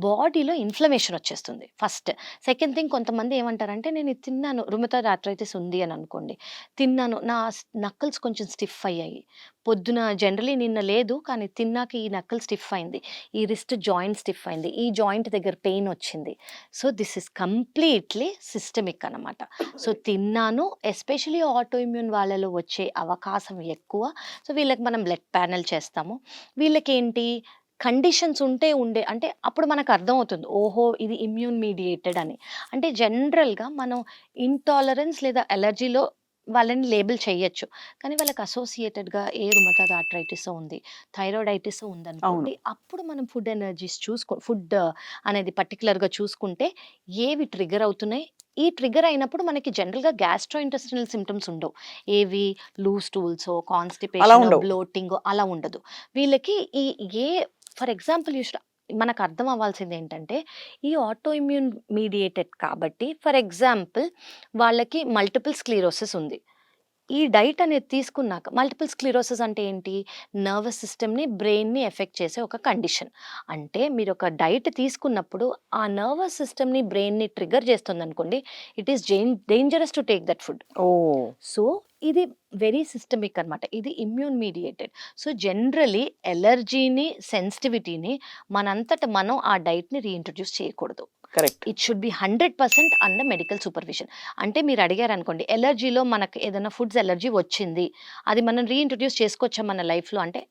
బాడీలో ఇన్ఫ్లమేషన్ వచ్చేస్తుంది ఫస్ట్. సెకండ్ థింగ్, కొంతమంది ఏమంటారంటే నేను ఇది తిన్నాను, రుమటాయిడ్ ఆర్థరైటిస్ ఉంది అని అనుకోండి, తిన్నాను, నా నక్కల్స్ కొంచెం స్టిఫ్ అయ్యాయి, పొద్దున జనరలీ నిన్న లేదు కానీ తిన్నాక ఈ నక్కల్ స్టిఫ్ అయింది, ఈ రిస్ట్ జాయింట్ స్టిఫ్ అయింది, ఈ జాయింట్ దగ్గర పెయిన్ వచ్చింది. So this is completely systemic అనమాట. సో తిన్నాను, ఎస్పెషలీ ఆటో ఇమ్యూన్ వాళ్ళలో వచ్చే అవకాశం ఎక్కువ. సో వీళ్ళకి మనం బ్లడ్ ప్యానెల్ చేస్తాము. వీళ్ళకేంటి కండిషన్స్ ఉండే అంటే అప్పుడు మనకు అర్థమవుతుంది, ఓహో ఇది ఇమ్యూన్ మీడియేటెడ్ అని. అంటే జనరల్గా మనం ఇంటాలరెన్స్ లేదా అలర్జీలో వాళ్ళని లేబుల్ చేయొచ్చు, కానీ వాళ్ళకి అసోసియేటెడ్గా ఏ రుమటాయిడ్ ఆర్థరైటిస్ ఉంది, థైరాయిడైటిస్ ఉందనుకోండి, అప్పుడు మనం ఫుడ్ ఎనర్జీస్ ఫుడ్ అనేది పర్టికులర్గా చూసుకుంటే ఏవి ట్రిగర్ అవుతున్నాయి. ఈ ట్రిగర్ అయినప్పుడు మనకి జనరల్గా గ్యాస్ట్రో ఇంటెస్టినల్ సిమ్టమ్స్ ఉండవు. ఏవి లూజ్ స్టూల్సో, అలా కాన్స్టిపేషన్, ఉండవు. బ్లోటింగ్ అలా ఉండదు. వీళ్ళకి ఏ ఫర్ ఎగ్జాంపుల్ మనకు అర్థం అవ్వాల్సింది ఏంటంటే ఈ ఆటో ఇమ్యూన్ మీడియేటెడ్ కాబట్టి, ఫర్ ఎగ్జాంపుల్ వాళ్ళకి మల్టిపుల్ స్క్లీరోసిస్ ఉంది. ఈ డైట్ అనేది తీసుకున్నాక, మల్టిపుల్ స్క్లీరోసిస్ అంటే ఏంటి? నర్వస్ సిస్టమ్‌ని, బ్రెయిన్‌ని ఎఫెక్ట్ చేసే ఒక కండిషన్. అంటే మీరు ఒక డైట్ తీసుకున్నప్పుడు ఆ నర్వస్ సిస్టమ్‌ని, బ్రెయిన్‌ని ట్రిగ్గర్ చేస్తుందనుకోండి, it is dangerous to take that food. So ఇది వెరీ సిస్టమిక్ అనమాట. ఇది ఇమ్యూన్ మీడియేటెడ్. సో జనరలీ ఎలర్జీని, సెన్సిటివిటీని మనంతట మనం ఆ డైట్‌ని రీఇంట్రొడ్యూస్ చేయకూడదు. Correct. It should be 100% under medical supervision. అంటే మీరు అడిగారు అనుకోండి, ఎలర్జీలో మనకు ఏదైనా ఫుడ్స్ ఎలర్జీ వచ్చింది, అది మనం రీఇంట్రొడ్యూస్ చేసుకోవచ్చా మన లైఫ్లో అంటే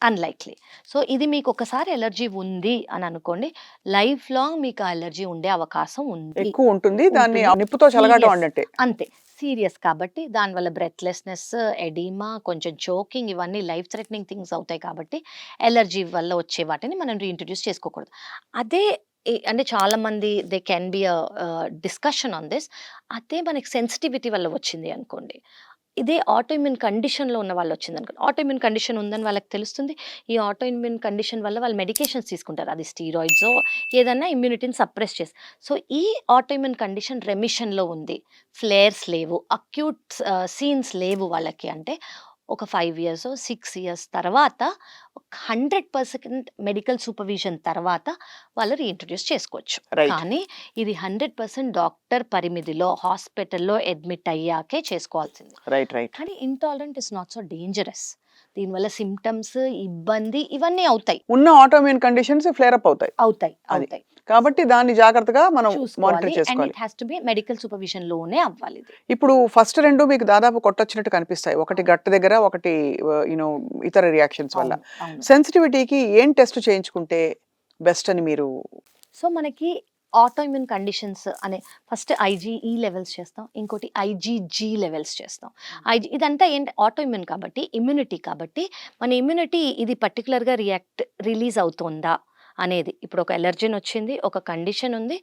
అన్లైక్లీ. సో ఇది మీకు ఒకసారి ఎలర్జీ ఉంది అని అనుకోండి, లైఫ్ లాంగ్ మీకు ఆ ఎలర్జీ ఉండే అవకాశం ఉంది. ఎక్కువ ఉంటుంది. దాన్ని నిప్పుతో చెలగాటం Yes. అన్నట్టే. అంతే. సీరియస్ కాబట్టి దానివల్ల బ్రెత్లెస్నెస్, ఎడీమా, కొంచెం చోకింగ్ ఇవన్నీ లైఫ్ థ్రెటనింగ్ థింగ్స్ అవుతాయి కాబట్టి ఎలర్జీ వల్ల వచ్చే వాటిని మనం రీఇంట్రడ్యూస్ చేసుకోకూడదు. అదే అంటే చాలామంది they can be discussion on this. అదే మనకి సెన్సిటివిటీ వల్ల వచ్చింది అనుకోండి, ఇదే ఆటోఇమ్యూన్ కండిషన్‌లో ఉన్న వాళ్ళొచ్చిందనుకోండి. ఆటోఇమ్యూన్ కండిషన్ ఉందని వాళ్ళకి తెలుస్తుంది. ఈ ఆటోఇమ్యూన్ కండిషన్ వల్ల వాళ్ళు మెడికేషన్స్ తీసుకుంటారు. అది స్టీరాయిడ్సో ఏదన్నా ఇమ్యూనిటీని సప్రెస్ చేసి. సో, ఈ ఆటోఇమ్యూన్ కండిషన్ రెమిషన్‌లో ఉంది. ఫ్లేర్స్ లేవు. అక్యూట్ సీన్స్ లేవు వాళ్ళకి అంటే ఒక 5 ఇయర్సో, 6 ఇయర్స్ తర్వాత 100% మెడికల్ సూపర్విజన్ తర్వాత వాళ్ళు రీఇంట్రడ్యూస్ చేసుకోవచ్చు. రైట్. కానీ ఇది 100% డాక్టర్ పరిమితిలో హాస్పిటల్‌లో అడ్మిట్ అయ్యాకే చేసుకోవాల్సింది. రైట్. కానీ intolerant is not so dangerous. దీనివల్ల సింప్టమ్స్, ఇబ్బంది ఇవన్నీ అవుతాయి. ఉన్న ఆటోఇమ్యూన్ కండిషన్స్ ఫ్లేర్ అప్ అవుతాయి. అది. అవుతాయి. కాబట్టి దాన్ని జాగ్రత్తగా మనం చూసుకోవాలి. మానిటర్ అండ్ చేసుకోవాలి. It has to be medical supervision లోనే అవ్వాలి ఇది. ఇప్పుడు ఫస్ట్ 2 మీకు దాదాపు కొట్టొచ్చినట్టు కనిపిస్తాయి. ఒకటి గట్ దగ్గర, ఒకటి ఇతర రియాక్షన్స్ వల్ల. అవును. సెన్సిటివిటీకి ఏం టెస్ట్ చేయించుకుంటే బెస్ట్ అని మీరు సో మనకి ఆటోఇమ్యూన్ కండిషన్స్ అనే ఫస్ట్ ఐజీఈ లెవెల్స్ చేస్తాం. ఇంకోటి ఐజీజీ లెవెల్స్ చేస్తాం. ఇదంతా ఏంటి ఆటోఇమ్యూన్ కాబట్టి, ఇమ్యూనిటీ కాబట్టి మన ఇమ్యూనిటీ ఇది పర్టికులర్‌గా రిలీజ్ అవుతుందా అనేది. ఇప్పుడు ఒక ఎలర్జీన్ వచ్చింది, ఒక కండిషన్ ఉంది,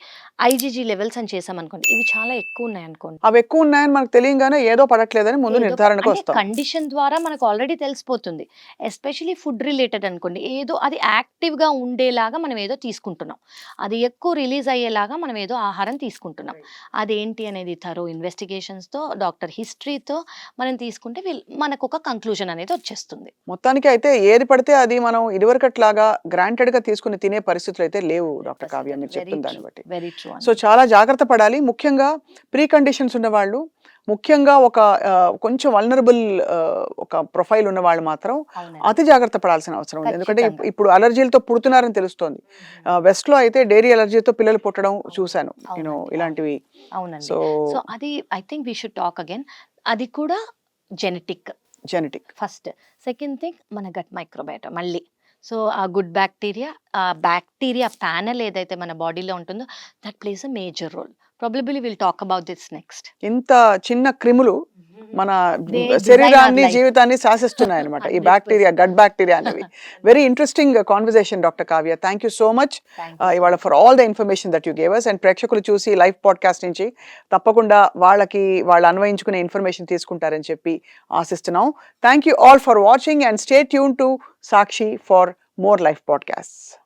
ఐజీజీ లెవెల్స్ అని చేసామనుకోండి. ఇవి చాలా ఎక్కువ ఉన్నాయనుకోండి. అవి ఎక్కువ ఉన్నాయని మనకు తెలియంగానే ఏదో పడట్లేదని ముందు ఏదో నిర్ధారణకు అంటే వస్తాం. కండిషన్ ద్వారా మనకు ఆల్రెడీ తెలిసిపోతుంది. ఎస్పెషల్లీ ఫుడ్ రిలేటెడ్ అనుకోండి. ఏదో అది యాక్టివ్‌గా ఉండేలాగా మనం ఏదో తీసుకుంటున్నాం. అది ఎక్కువ రిలీజ్ అయ్యేలాగా మనం ఏదో ఆహారం తీసుకుంటున్నాం. అదేంటి అనేది థరో ఇన్వెస్టిగేషన్స్‌తో, డాక్టర్ హిస్టరీతో మనం తీసుకుంటే మనకొక కంక్లూజన్ అనేది వచ్చేస్తుంది. మొత్తానికి అయితే ఏది పడితే అది మనం ఇదివరకట్లాగా గ్రాంటెడ్‌గా తీసుకుని తినే పరిస్థితులు అయితే లేవు డాక్టర్ కావ్య మీరు చెప్తున్న దాన్ని బట్టి. Very true. సో చాలా జాగ్రత్త పడాలి. ముఖ్యంగా ప్రీ కండిషన్స్ ఉన్నవాళ్ళు, ముఖ్యంగా ఒక కొంచెం వల్నరబుల్ ఒక ప్రొఫైల్ ఉన్న వాళ్ళు మాత్రం అతి జాగ్రత్త పడాల్సిన అవసరం ఉంది. ఎందుకంటే ఖచ్చితంగా. ఇప్పుడు అలర్జీలతో పుడుతున్నారని తెలుస్తోంది. వెస్ట్లో అయితే డైరీ అలర్జీతో పిల్లలు పుట్టడం చూశాను. అవునండి. ఇలాంటివి. అవునండి. సో సో అది I think we should talk again. అది కూడా genetic genetic. First. Second thing మన గట్ మైక్రోబయోటా మళ్ళీ. సో ఆ గుడ్ బ్యాక్టీరియా, ఆ బ్యాక్టీరియా ప్యానెల్ ఏదైతే మన బాడీలో ఉంటుందో that plays a major role. Probably will talk about this next. ఇంత చిన్న క్రిములు మన They శరీరాన్ని, design our life. జీవితాన్ని శాసిస్తున్నాయి అనమాట. ఈ 100%. బ్యాక్టీరియా, గట్ బ్యాక్టీరియా అనేవి. Very interesting conversation doctor Kavya. Thank you so much ఇవాళ for all the information that you gave us. And ప్రేక్షకులు చూసి లైవ్ పాడ్కాస్ట్ నుంచి తప్పకుండా వాళ్ళు అన్వయించుకునే ఇన్ఫర్మేషన్ తీసుకుంటారని చెప్పి ఆశిస్తున్నాం. Thank you all for watching and stay tune to Sakshi for more live podcasts.